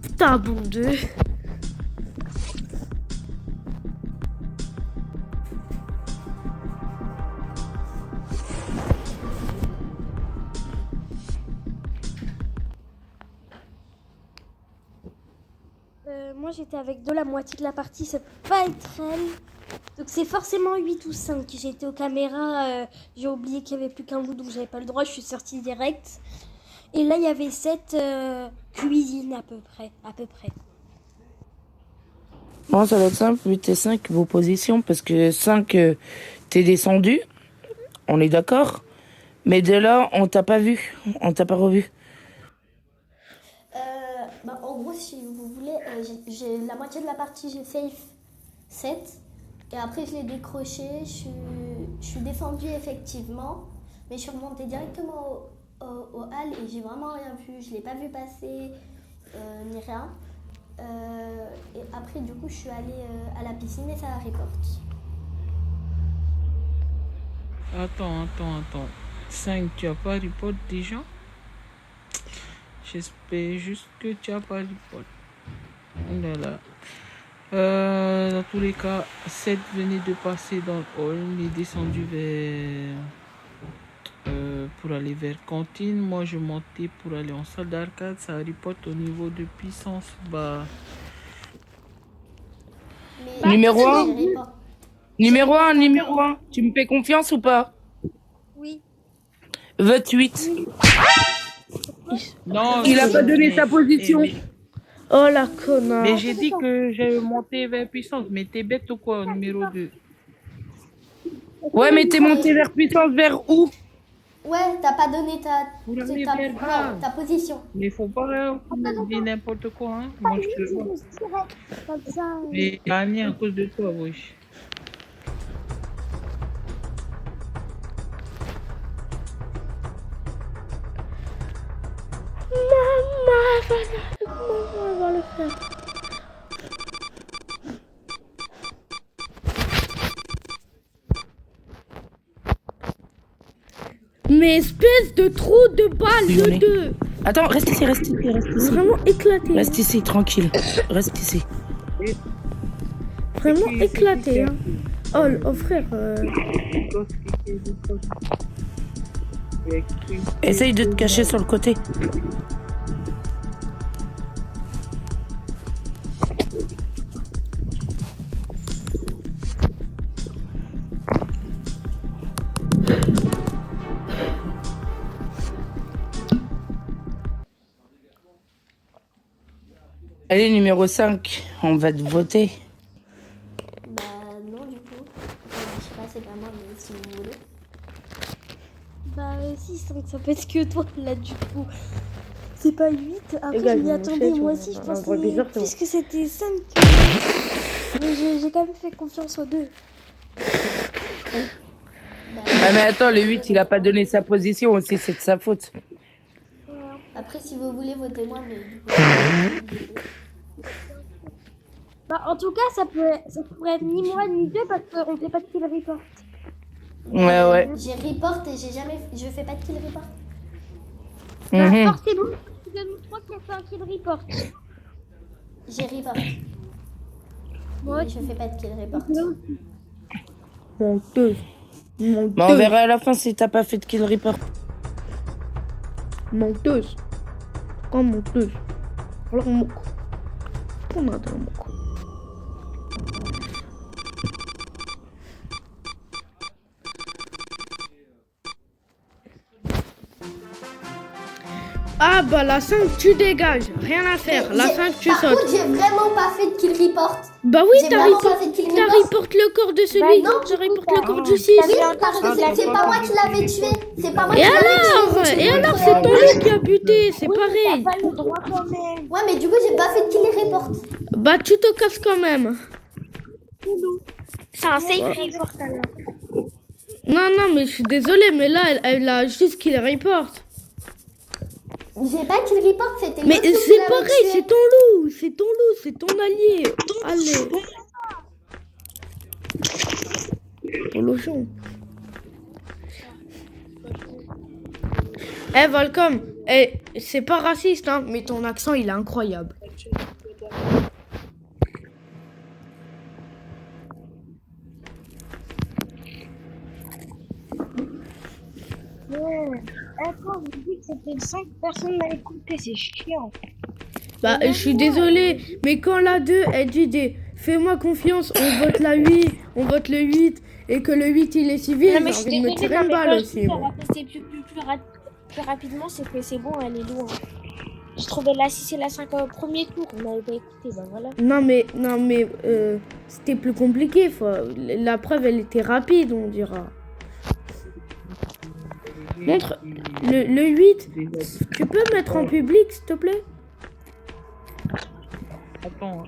Speaker 1: Putain, bon deux.
Speaker 13: Moi j'étais avec la moitié de la partie, ça peut pas être elle. Donc c'est forcément 8 ou 5. J'étais aux caméras, j'ai oublié qu'il y avait plus qu'un bout donc j'avais pas le droit, je suis sortie direct. Et là il y avait 7 cuisines à peu près.
Speaker 14: Bon, ça va être simple, 8 et 5, vos positions, parce que 5, t'es descendu, on est d'accord. Mais de là, on t'a pas vu, on t'a pas revu.
Speaker 5: En gros, si vous voulez, j'ai la moitié de la partie, j'ai safe 7. Et après, je l'ai décroché, je suis descendue effectivement. Mais je suis remontée directement au hall et j'ai vraiment rien vu. Je l'ai pas vu passer, ni rien. Et après, du coup, je suis allée à la piscine et ça a report.
Speaker 2: Attends. 5, tu as pas report déjà? J'espère juste que tu as pas report. Oh là là. Dans tous les cas, 7 venait de passer dans le hall, il est descendu pour aller vers cantine. Moi, je montais pour aller en salle d'arcade. Ça ripote au niveau de puissance bas.
Speaker 14: Numéro 1.
Speaker 5: J'irai pas.
Speaker 14: Numéro 1, numéro 1. Tu me fais confiance ou pas?
Speaker 5: Oui.
Speaker 14: Vote 8.
Speaker 2: Non,
Speaker 14: Il a pas donné sa position.
Speaker 1: Oh la connasse.
Speaker 2: Mais j'ai dit que j'ai monté vers puissance. Mais t'es bête ou quoi, numéro 2?
Speaker 14: Ouais, mais t'es monté vers puissance vers où?
Speaker 5: Ouais, t'as pas donné ta position.
Speaker 2: Mais faut pas dire n'importe quoi, hein. Moi, je te le vois. Mais gagné à cause de toi, wesh.
Speaker 1: Maman va le faire. Mais espèce de trou de balle de deux.
Speaker 14: Attends, reste ici, reste ici, reste ici.
Speaker 1: Vraiment éclaté.
Speaker 14: Reste ici, tranquille. Reste ici.
Speaker 1: Vraiment éclaté. Hein. Oh frère.
Speaker 14: Essaye de te cacher sur le côté. Allez, numéro 5, on va te voter.
Speaker 5: Bah non du coup. Je sais pas, c'est pas moi, mais si vous voulez.
Speaker 13: Bah si, ça peut être que toi là du coup. C'est pas 8. Après
Speaker 1: gars,
Speaker 13: je m'y
Speaker 1: je
Speaker 13: attendais,
Speaker 1: sais,
Speaker 13: moi
Speaker 1: tu
Speaker 13: aussi je
Speaker 1: vois,
Speaker 13: pensais
Speaker 1: un vrai bizarre, c'est
Speaker 13: plus que c'était 5. Mais j'ai quand même fait confiance aux deux.
Speaker 14: Ah mais attends, le 8, il a pas donné sa position aussi, c'est de sa faute.
Speaker 5: Après, si vous voulez, votez-moi, mais du coup...
Speaker 13: Bah en tout cas, ça pourrait être ni moi ni deux parce qu'on fait pas de kill report.
Speaker 14: Ouais.
Speaker 5: J'ai report et je fais pas de kill report.
Speaker 13: Bah forcément, c'est de nous trois qui a fait un kill report.
Speaker 5: J'ai report.
Speaker 13: Moi,
Speaker 5: mais je fais pas de kill report.
Speaker 1: Menteuse.
Speaker 14: Bah on verra à la fin si t'as pas fait de kill report.
Speaker 1: Menteuse. Pourquoi menteuse? Alors mon coup. On a dans mon coup. Ah bah la 5 tu dégages, rien à faire, la 5 tu
Speaker 5: Par
Speaker 1: sautes.
Speaker 5: contre, j'ai vraiment pas fait de kill report.
Speaker 1: Bah oui,
Speaker 5: J'ai
Speaker 1: t'as
Speaker 5: vraiment pas fait de kill report.
Speaker 1: reporte le corps de celui, t'as reporte le corps du 6.
Speaker 5: Oui, parce que c'est pas moi qui l'avais tué. C'est pas moi qui
Speaker 1: Et
Speaker 5: l'avais tué.
Speaker 1: alors, c'est ton lit qui a buté, c'est pareil.
Speaker 13: t'as pas le droit quand même.
Speaker 5: Ouais, mais du coup, j'ai pas fait de kill report.
Speaker 1: Bah tu te casses quand même.
Speaker 13: C'est un safe report alors.
Speaker 1: Non, mais je suis désolée, mais là, elle a juste qu'il reporte.
Speaker 5: J'ai pas kill report, c'était
Speaker 1: Mais
Speaker 5: l'autre qui
Speaker 1: c'est
Speaker 5: l'avait
Speaker 1: pareil,
Speaker 5: tué.
Speaker 1: c'est ton loup, c'est ton allié. Allez. Pour l'ochon. Eh, Volcom, c'est pas raciste, hein, mais ton accent, il est incroyable.
Speaker 13: Attends, vous dites que c'était 5 personnes à écouter, c'est chiant.
Speaker 1: Bah, je suis désolée, mais quand la 2, elle dit fais-moi confiance, on vote la 8, on vote le 8, et que le 8 il est civil, j'ai envie de me tirer une balle aussi. Moi.
Speaker 13: Plus rapidement, c'est que c'est bon, elle est loin. Je trouvais la 6 et la 5 au premier tour, on n'avait pas écouté, bah voilà.
Speaker 1: Non mais c'était plus compliqué, la preuve elle était rapide, on dira. Montre le 8, tu peux mettre en public s'il te plaît?
Speaker 2: Attends.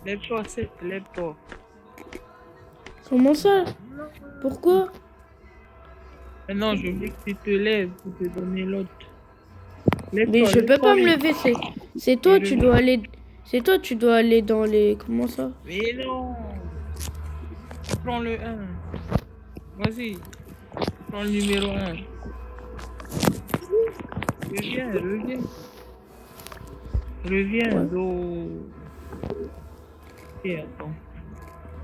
Speaker 2: Lève-toi, lève-toi.
Speaker 1: Comment ça? Pourquoi?
Speaker 2: Non, je veux que tu te lèves pour te donner l'autre.
Speaker 1: Mais je peux pas me lever, c'est toi, tu dois aller. C'est toi, tu dois aller dans les. Comment ça?
Speaker 2: Mais non. prends le 1. Vas-y. Prends le numéro 1. Reviens. Reviens, Do. Et attends.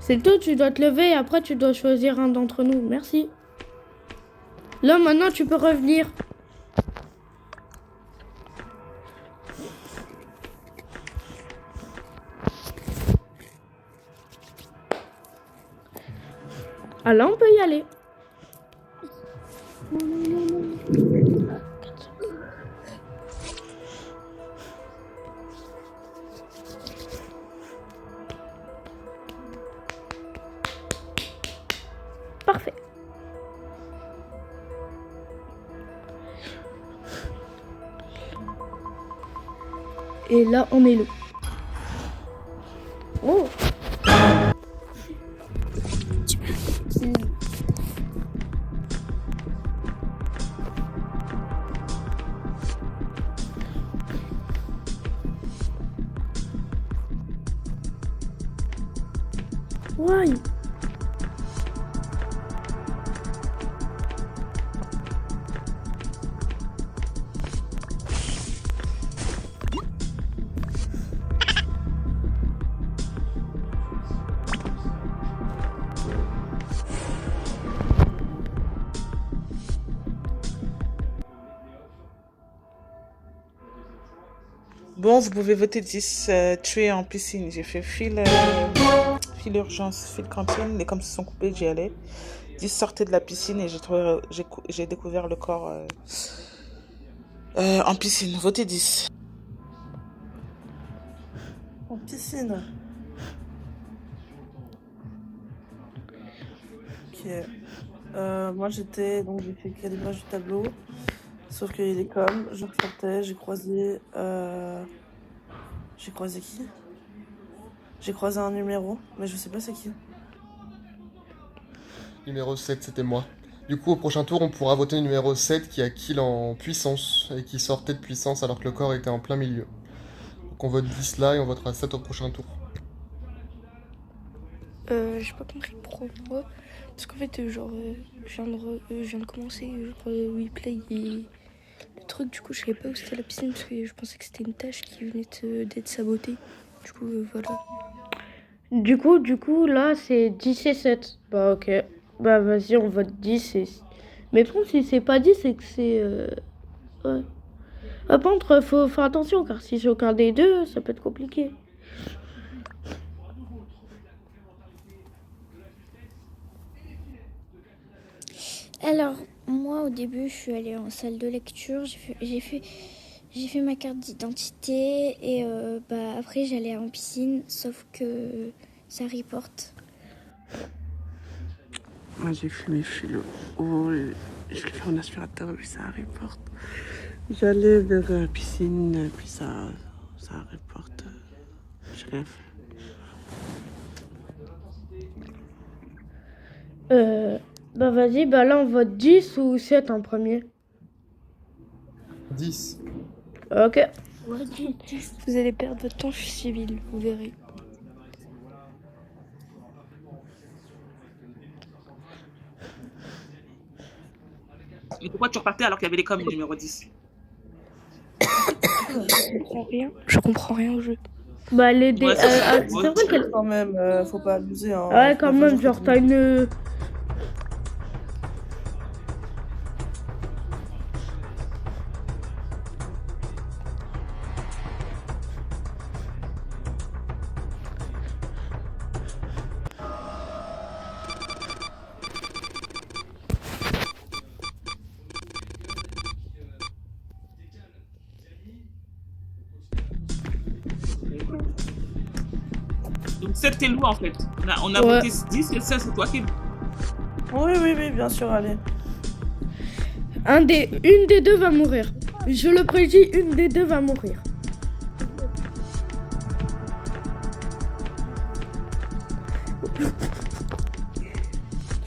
Speaker 1: C'est tout, tu dois te lever et après tu dois choisir un d'entre nous. Merci. Là, maintenant, tu peux revenir. Ah là, on peut y aller. Parfait. Et là, on est là. Oh. Why?
Speaker 15: Bon, vous pouvez voter 10, tuer en piscine. J'ai fait file urgence, file cantine. Les coms se sont coupés, j'y allais. 10 sortaient de la piscine et j'ai découvert le corps en piscine. Votez 10.
Speaker 10: En piscine. Ok. Moi j'étais, donc j'ai fait calibrage du tableau. Sauf qu'il est comme, je ressortais, j'ai croisé qui? J'ai croisé un numéro, mais je sais pas c'est qui.
Speaker 16: Numéro 7, c'était moi. Du coup, au prochain tour, on pourra voter le numéro 7 qui a kill en puissance et qui sortait de puissance alors que le corps était en plein milieu. Donc on vote 10 là et on votera 7 au prochain tour.
Speaker 13: J'ai pas compris pourquoi. Parce qu'en fait, genre, je viens de commencer WePlay et le truc, du coup, je savais pas où c'était la piscine parce que je pensais que c'était une tâche qui venait d'être sabotée. Du coup, voilà.
Speaker 1: Du coup, là, c'est 10 et 7. Bah, ok. Bah, vas-y, on vote 10 et... Mais bon, si c'est pas 10, c'est que c'est... Ouais. Par contre, faut faire attention, car si c'est aucun des deux, ça peut être compliqué.
Speaker 12: Alors, moi, au début, je suis allée en salle de lecture. J'ai fait ma carte d'identité et après, j'allais en piscine, sauf que ça reporte.
Speaker 6: Moi, j'ai fait mes fils haut et je l'ai fait en aspirateur, puis ça reporte. J'allais vers la piscine, puis ça reporte. J'ai rien fait.
Speaker 1: Bah, vas-y, bah là, on vote 10 ou 7 en premier.
Speaker 16: 10.
Speaker 1: Ok.
Speaker 13: Ouais, 10. Vous allez perdre votre temps, je suis civile, vous verrez.
Speaker 15: Mais pourquoi tu repartais alors qu'il y avait les coms numéro 10?
Speaker 13: Je comprends rien au jeu.
Speaker 1: Bah, les dés...
Speaker 15: Ouais,
Speaker 1: c'est vrai qu'elle...
Speaker 10: Quand même, faut pas abuser. Hein.
Speaker 1: Ouais, quand même, genre, t'as une...
Speaker 15: Donc 7 t'es loup en fait. On a voté 10 et 16 c'est toi qui...
Speaker 10: Oui, bien sûr, allez.
Speaker 1: Une des deux va mourir. Je le prédis, une des deux va mourir.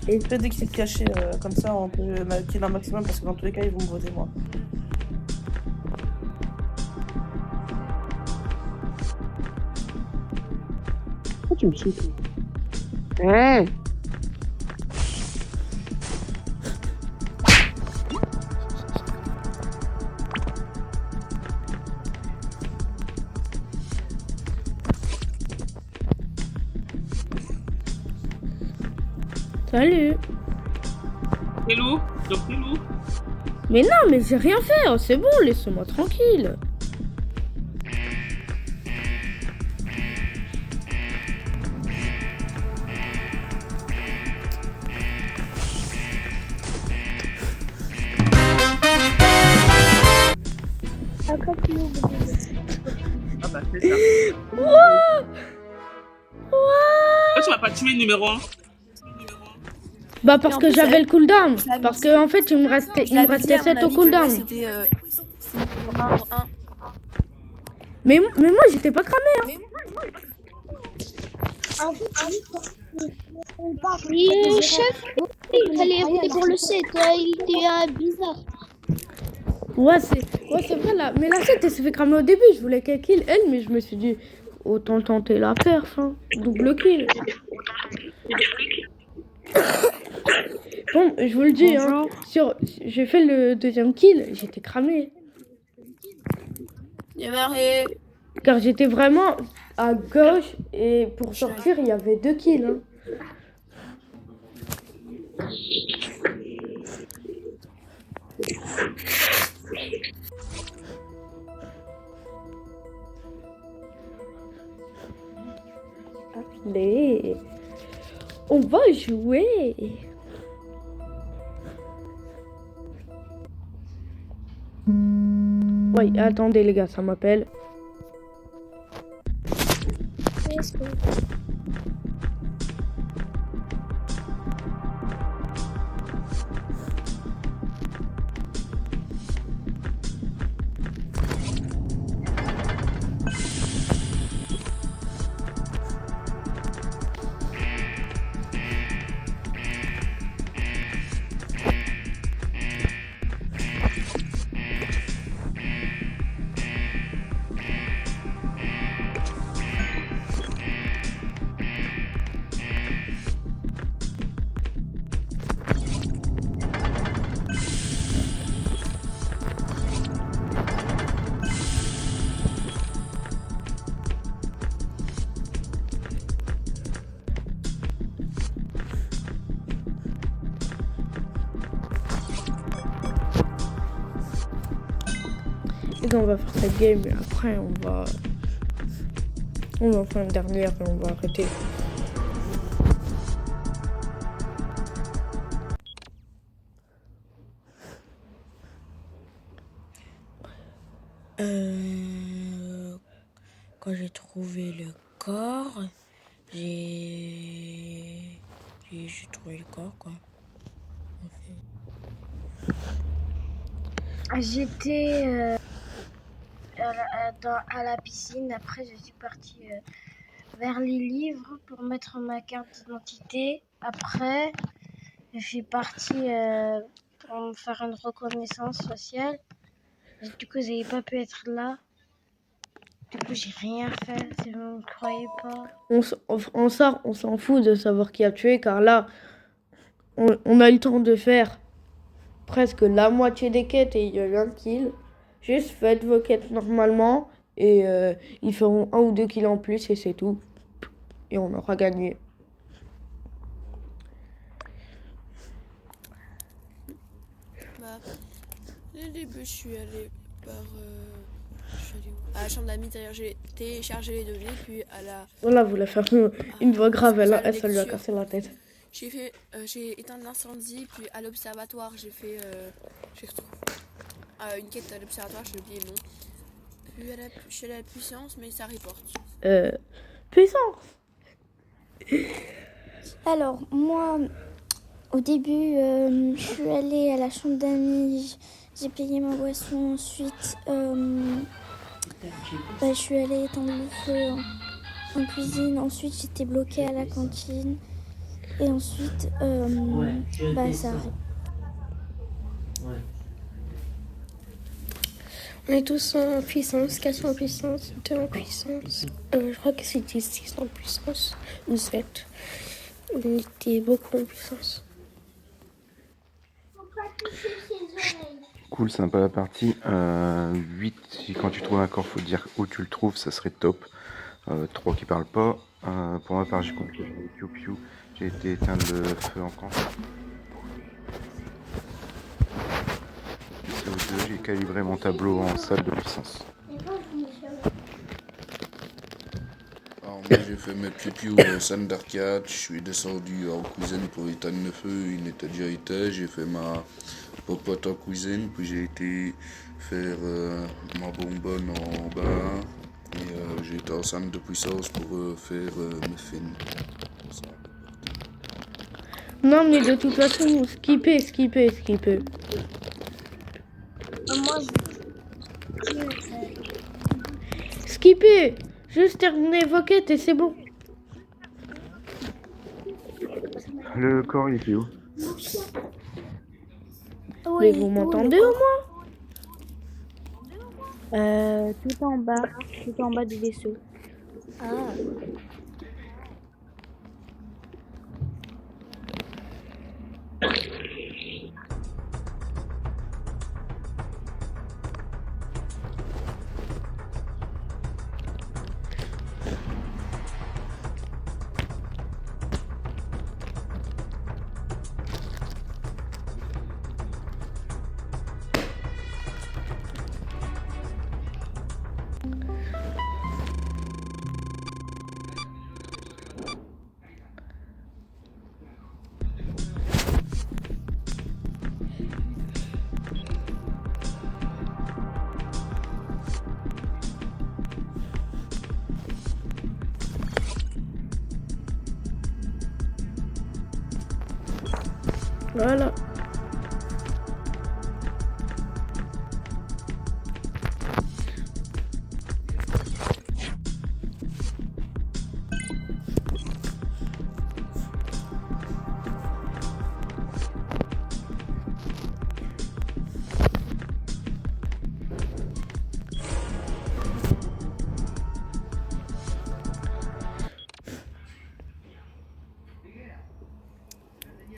Speaker 10: Et dès qu'il est caché, comme ça, on peut kill un maximum parce que dans tous les cas, ils vont me voter moi.
Speaker 6: Pourquoi tu me sautes?
Speaker 1: Salut.
Speaker 2: Hello, donc hello.
Speaker 1: Mais non, mais j'ai rien fait. Oh, c'est bon, laissez-moi tranquille.
Speaker 2: Ah bah c'est ça. Pourquoi tu m'as pas tué numéro 1?
Speaker 1: Bah parce que j'avais le cooldown. Parce que en fait il me restait 7 au cooldown. Mais moi j'étais pas cramé. Hein.
Speaker 5: Chef, il fallait voter pour le 7, il était bizarre.
Speaker 1: Ouais c'est vrai là. Mais la 7 elle s'est fait cramer au début. Je voulais qu'elle kill elle, mais je me suis dit autant tenter la perf. Hein. Double kill. Bon, je vous le dis, hein, j'ai fait le deuxième kill, j'étais cramé. Car j'étais vraiment à gauche et pour sortir, il y avait 2 kills. Hein. Allez, on va jouer. Oui, attendez les gars, ça m'appelle. Et donc on va faire cette game et après on va faire une dernière et on va arrêter.
Speaker 9: Quand j'ai trouvé le corps, j'ai trouvé le corps quoi.
Speaker 13: J'étais à la piscine, après je suis partie vers les livres pour mettre ma carte d'identité. Après, je suis partie pour me faire une reconnaissance sociale. Du coup, j'avais pas pu être là. Du coup, j'ai rien fait, si vous ne me croyez pas.
Speaker 1: On s'en fout de savoir qui a tué, car là, on a eu le temps de faire presque la moitié des quêtes et il y a eu un kill. Juste faites vos quêtes normalement et ils feront 1 ou 2 kills en plus et c'est tout. Et on aura gagné.
Speaker 17: Dès le début, je suis allée à la chambre d'amis, c'est-à-dire j'ai téléchargé les données, puis à la...
Speaker 1: Voilà, vous la faire une voix grave, ça lui a cassé la tête.
Speaker 17: J'ai éteint l'incendie, puis à l'observatoire, j'ai fait une quête à l'observatoire, j'ai oublié le nom. Puis je suis allée à la puissance, mais ça reporte.
Speaker 1: Puissance.
Speaker 13: Alors, moi, au début, je suis allée à la chambre d'amis, j'ai payé ma boisson, ensuite, je suis allée éteindre le feu en cuisine, ensuite j'étais bloquée à la cantine, et ensuite, ça arrive.
Speaker 9: On est tous en puissance, 4 en puissance, 2 en puissance. Je crois que c'était 6 en puissance, ou 7. On était beaucoup en puissance.
Speaker 3: Cool, sympa la partie. 8, si quand tu trouves un corps, faut dire où tu le trouves, ça serait top. 3 qui parlent pas. Pour ma part, j'ai compris Piu Piu.
Speaker 18: J'ai été éteindre le feu encore. CO2, j'ai calibré mon tableau en salle de puissance.
Speaker 19: Alors moi j'ai fait mes piou au salle d'arcade, je suis descendu en cuisine pour éteindre le feu, il était déjà éteint, j'ai fait ma popote en cuisine, puis j'ai été faire ma bonbonne en bas, et j'ai été en salle de puissance pour faire mes films.
Speaker 1: Non, mais de toute façon, skipper.
Speaker 5: Moi,
Speaker 1: Skipper. Juste terminer vos quêtes et c'est bon.
Speaker 18: Le corps, il était où?
Speaker 1: Mais vous m'entendez au moins?
Speaker 12: Tout en bas du vaisseau.
Speaker 5: Ah.
Speaker 1: Voilà.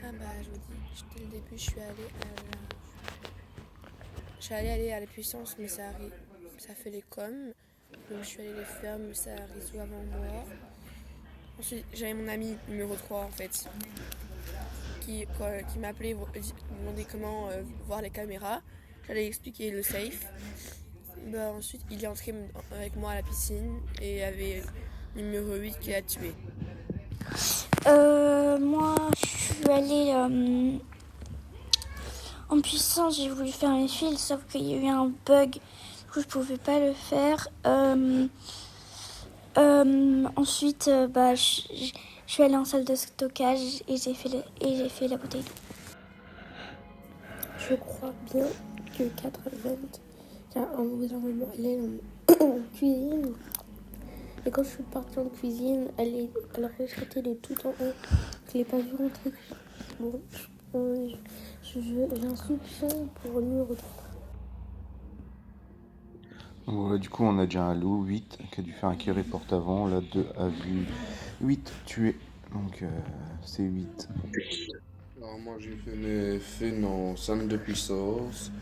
Speaker 17: Ah bah je vous dis, dès le début je suis allée à la puissance mais ça fait les coms. Donc je suis allée les faire mais ça résout avant moi. Ensuite j'avais mon ami numéro 3 en fait qui m'a appelé me demander comment voir les caméras. J'allais expliquer le safe. Bah, ensuite il est entré avec moi à la piscine et il y avait numéro 8 qui l'a tué.
Speaker 13: Moi, je suis allée en puissance, j'ai voulu faire mes fils, sauf qu'il y a eu un bug, du coup je pouvais pas le faire. Ensuite, je suis allée en salle de stockage et j'ai fait la bouteille d'eau.
Speaker 9: Je crois bien que 4h20, il y a un mauvais moment, elle est en cuisine. Et quand je suis partie en cuisine, elle a resté de tout en haut. Je l'ai pas vue rentrer. Bon, j'ai un soupçon pour numéro 3.
Speaker 18: Ouais, du coup, on a déjà un loup, 8, qui a dû faire un qui report avant. Là, 2 a vu 8 tués. Donc, c'est 8.
Speaker 19: Alors moi j'ai fait mes fins en salle de puissance.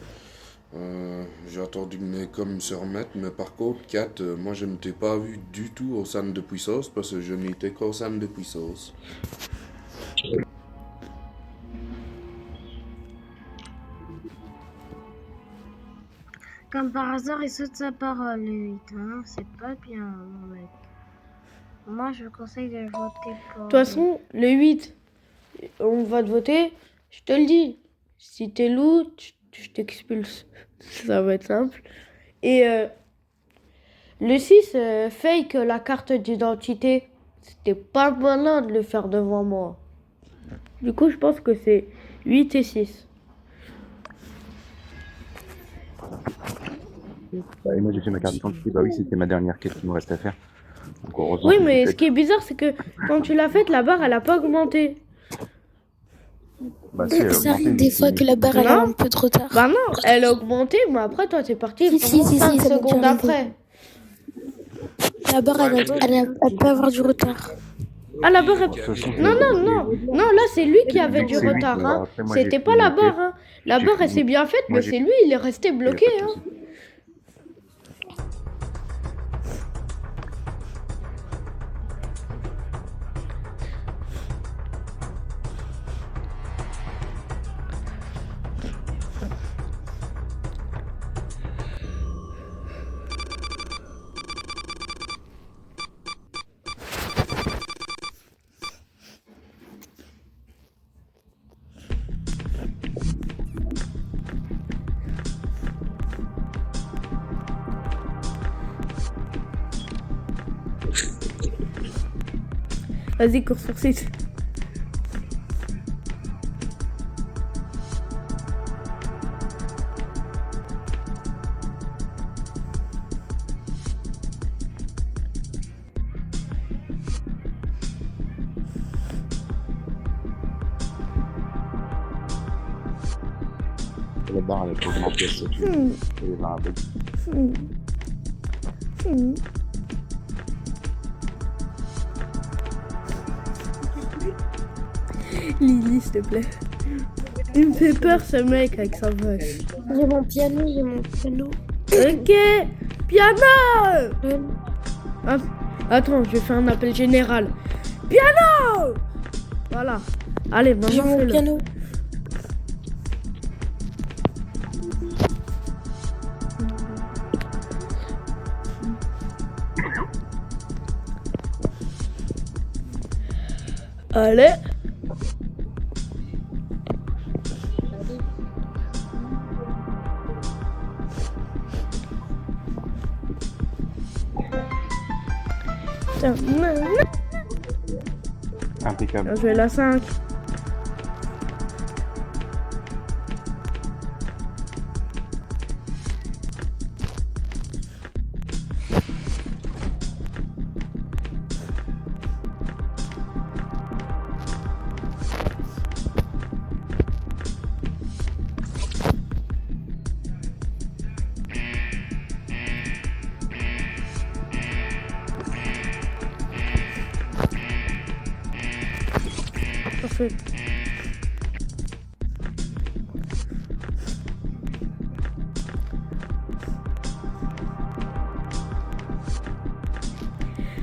Speaker 19: J'ai attendu que mes coms se remettent, mais par contre 4, moi je ne t'ai pas vu du tout au salle de puissance parce que je n'étais qu'au salle de puissance.
Speaker 20: Comme par hasard, il saute sa parole, le 8. Hein. C'est pas bien, mon mec. Moi, je vous conseille de voter pour...
Speaker 1: De toute façon, le 8, on va te voter. Je te le dis. Si t'es loup, je t'expulse. Ça va être simple. Et le 6, fake la carte d'identité. C'était pas malin de le faire devant moi. Du coup, je pense que c'est 8 et 6.
Speaker 18: Et moi, j'ai fait ma carte d'identité. Bah oui, c'était ma dernière quête qui me reste à faire. Donc, heureusement
Speaker 1: Oui,
Speaker 18: que
Speaker 1: mais
Speaker 18: j'ai
Speaker 1: ce
Speaker 18: fait.
Speaker 1: qui est bizarre, c'est que quand tu l'as faite, la barre, elle a pas augmenté.
Speaker 18: Bah, si, elle a
Speaker 9: Ça
Speaker 18: augmenté,
Speaker 9: arrive des fois que la barre elle est un peu trop tard.
Speaker 1: Bah non, elle a augmenté, mais après, toi, t'es parti
Speaker 9: Si,
Speaker 1: 5
Speaker 9: ça m'est
Speaker 1: secondes
Speaker 9: déjà arrivé.
Speaker 1: après.
Speaker 9: La barre elle peut avoir du retard.
Speaker 1: Ah, la barre...
Speaker 18: De toute façon,
Speaker 1: Non, là, c'est lui qui avait du
Speaker 18: c'est lui,
Speaker 1: retard.
Speaker 18: alors
Speaker 1: Hein.
Speaker 18: après, moi, j'ai
Speaker 1: C'était pas
Speaker 18: fini
Speaker 1: la
Speaker 18: mes
Speaker 1: barre.
Speaker 18: quêtes.
Speaker 1: Hein. La
Speaker 18: J'ai
Speaker 1: barre, elle
Speaker 18: fini.
Speaker 1: s'est bien faite,
Speaker 18: Moi,
Speaker 1: mais
Speaker 18: j'ai-
Speaker 1: c'est lui, il est resté bloqué.
Speaker 18: pas de
Speaker 1: Hein.
Speaker 18: souci.
Speaker 1: Vas-y, cours sur 6.
Speaker 18: La barre, elle est pas augmentée, c'est tout. Il y avait un bug.
Speaker 1: Lily, s'il te plaît. Il me fait peur ce mec avec sa vache.
Speaker 13: J'ai mon piano.
Speaker 1: Ok, piano. Attends, je vais faire un appel général. Piano. Voilà. Allez,
Speaker 13: J'ai
Speaker 1: maintenant
Speaker 13: mon
Speaker 1: fais-le.
Speaker 13: piano.
Speaker 1: Allez. Tiens,
Speaker 18: Impeccable.
Speaker 1: je vais la 5. Parfait.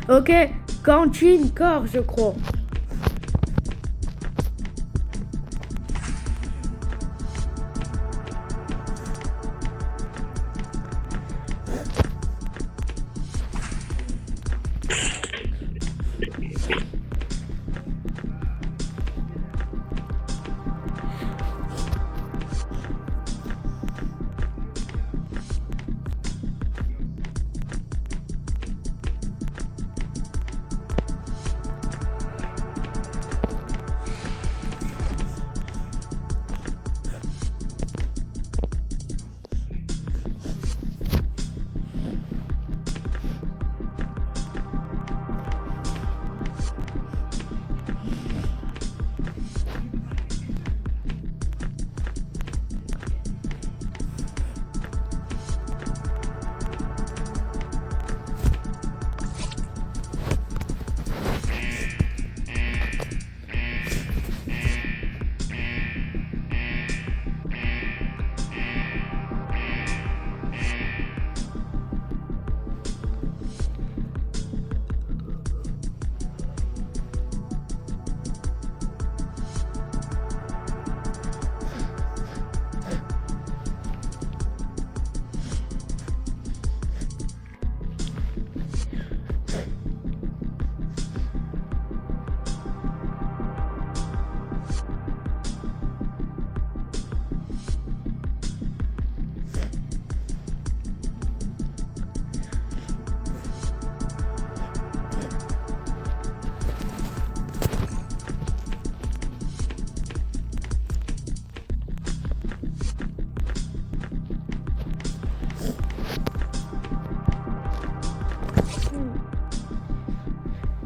Speaker 1: Ok, cantine corps, je crois.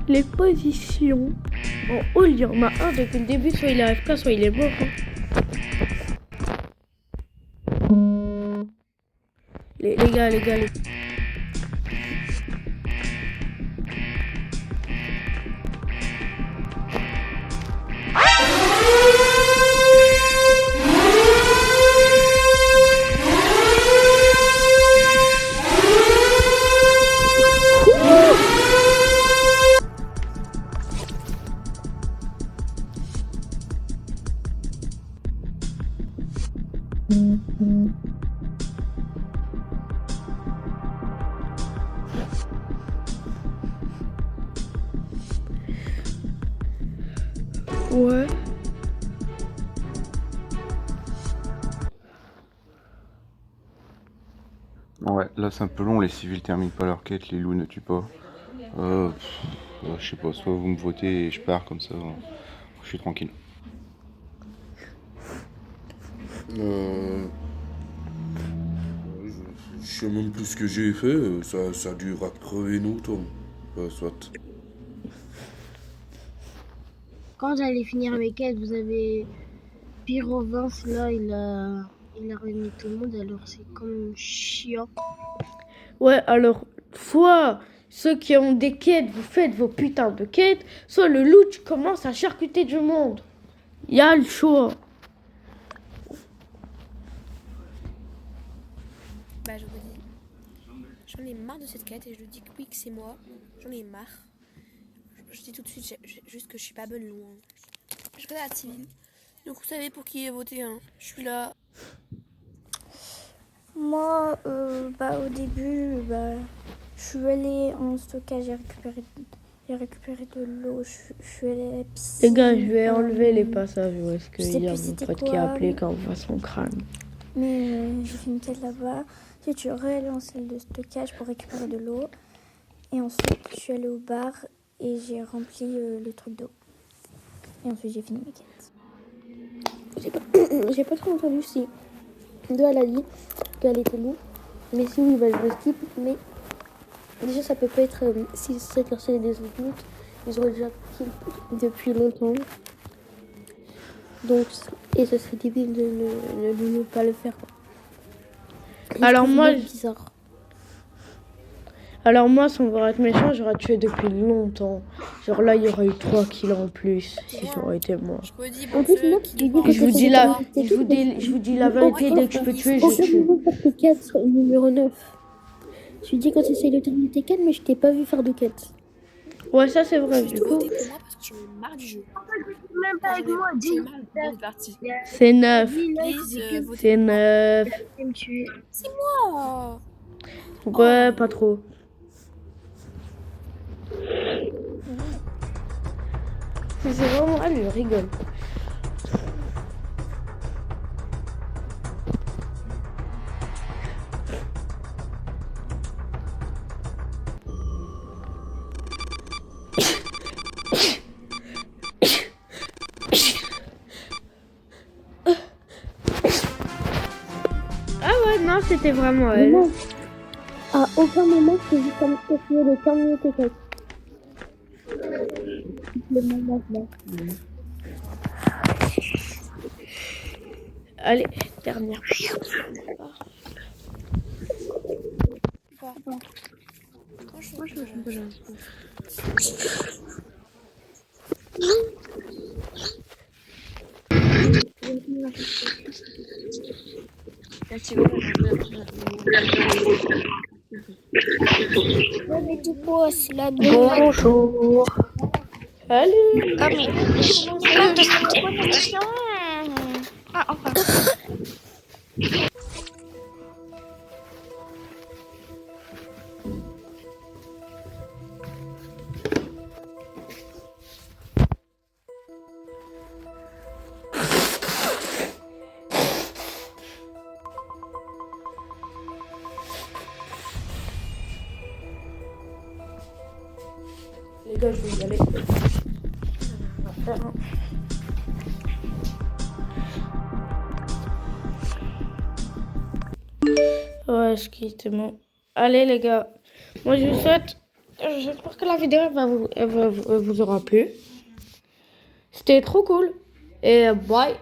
Speaker 1: Les positions. En haut, il y en a un depuis le début, soit il est AFK, soit il est mort. Les gars. Ouais.
Speaker 18: Ouais, là c'est un peu long, les civils terminent pas leur quête, les loups ne tuent pas. je sais pas, soit vous me votez et je pars comme ça, je suis tranquille.
Speaker 19: Euh, je sais même plus ce que j'ai fait. Ça a dû crever nous, toi. Soit.
Speaker 20: Quand j'allais finir mes quêtes, vous avez Pyro Vince là, il a réuni tout le monde, alors c'est comme chiant.
Speaker 1: Ouais, alors, soit ceux qui ont des quêtes, vous faites vos putains de quêtes, soit le loot commence à charcuter du monde. Il y a le choix.
Speaker 17: Bah je vous dis, j'en ai marre de cette quête et je dis que oui que c'est moi, j'en ai marre. Je dis tout de suite juste que je suis pas bonne loin. Je fais la civile. Donc vous savez pour qui voter, hein. Je suis là.
Speaker 13: Moi, au début, je suis allée en stockage, j'ai récupéré de l'eau, je suis allée à la piscine.
Speaker 1: Les gars, je vais enlever les passages où est-ce
Speaker 13: je sais
Speaker 1: qu'il y a
Speaker 13: plus
Speaker 1: mon
Speaker 13: c'était
Speaker 1: pote
Speaker 13: quoi,
Speaker 1: qui a appelé quand on voit son crâne.
Speaker 13: Mais j'ai fait une quête là-bas. Ensuite, je suis allée en salle de stockage pour récupérer de l'eau. Et ensuite, je suis allée au bar et j'ai rempli le truc d'eau. Et ensuite, j'ai fini mes quêtes. J'ai pas trop entendu si deux elle a dit qu'elle était loup. Mais si oui, je le skip. Mais déjà, ça peut pas être si c'est classé des autres minutes. Ils auraient déjà kill depuis longtemps. Donc, et ce serait débile de ne pas le faire.
Speaker 1: Alors moi, sans vouloir être méchant, j'aurais tué depuis longtemps. Genre là, il y aurait eu 3 kills en plus si ça aurait été moi.
Speaker 13: En plus, moi,
Speaker 1: Je vous dis la vérité, dès que je peux tuer, je tue.
Speaker 13: Faire 4 numéro 9. Je dis quand tu essayes de terminer tes quêtes, mais je t'ai pas vu faire de quêtes.
Speaker 1: Ouais, ça c'est vrai, du coup.
Speaker 17: J'en ai marre du jeu.
Speaker 20: Même pas avec moi, dis.
Speaker 1: C'est 9. C'est 9.
Speaker 17: C'est moi.
Speaker 1: Ouais, pas trop. C'est vraiment elle, je rigole. Ah ouais, non, c'était vraiment elle.
Speaker 13: Non. À aucun moment, je t'ai vu comme essayer de terminer tes quêtes. Le moment là.
Speaker 1: Allez, dernière.
Speaker 17: Moi, je me bouge.
Speaker 1: Bonjour. Salut.
Speaker 12: Ah mais quand de cette connexion. Ah enfin.
Speaker 1: Les gars, je vais y aller. Ouais, excusez-moi. Allez les gars, moi je vous souhaite, j'espère que la vidéo elle vous aura plu. C'était trop cool. Et bye.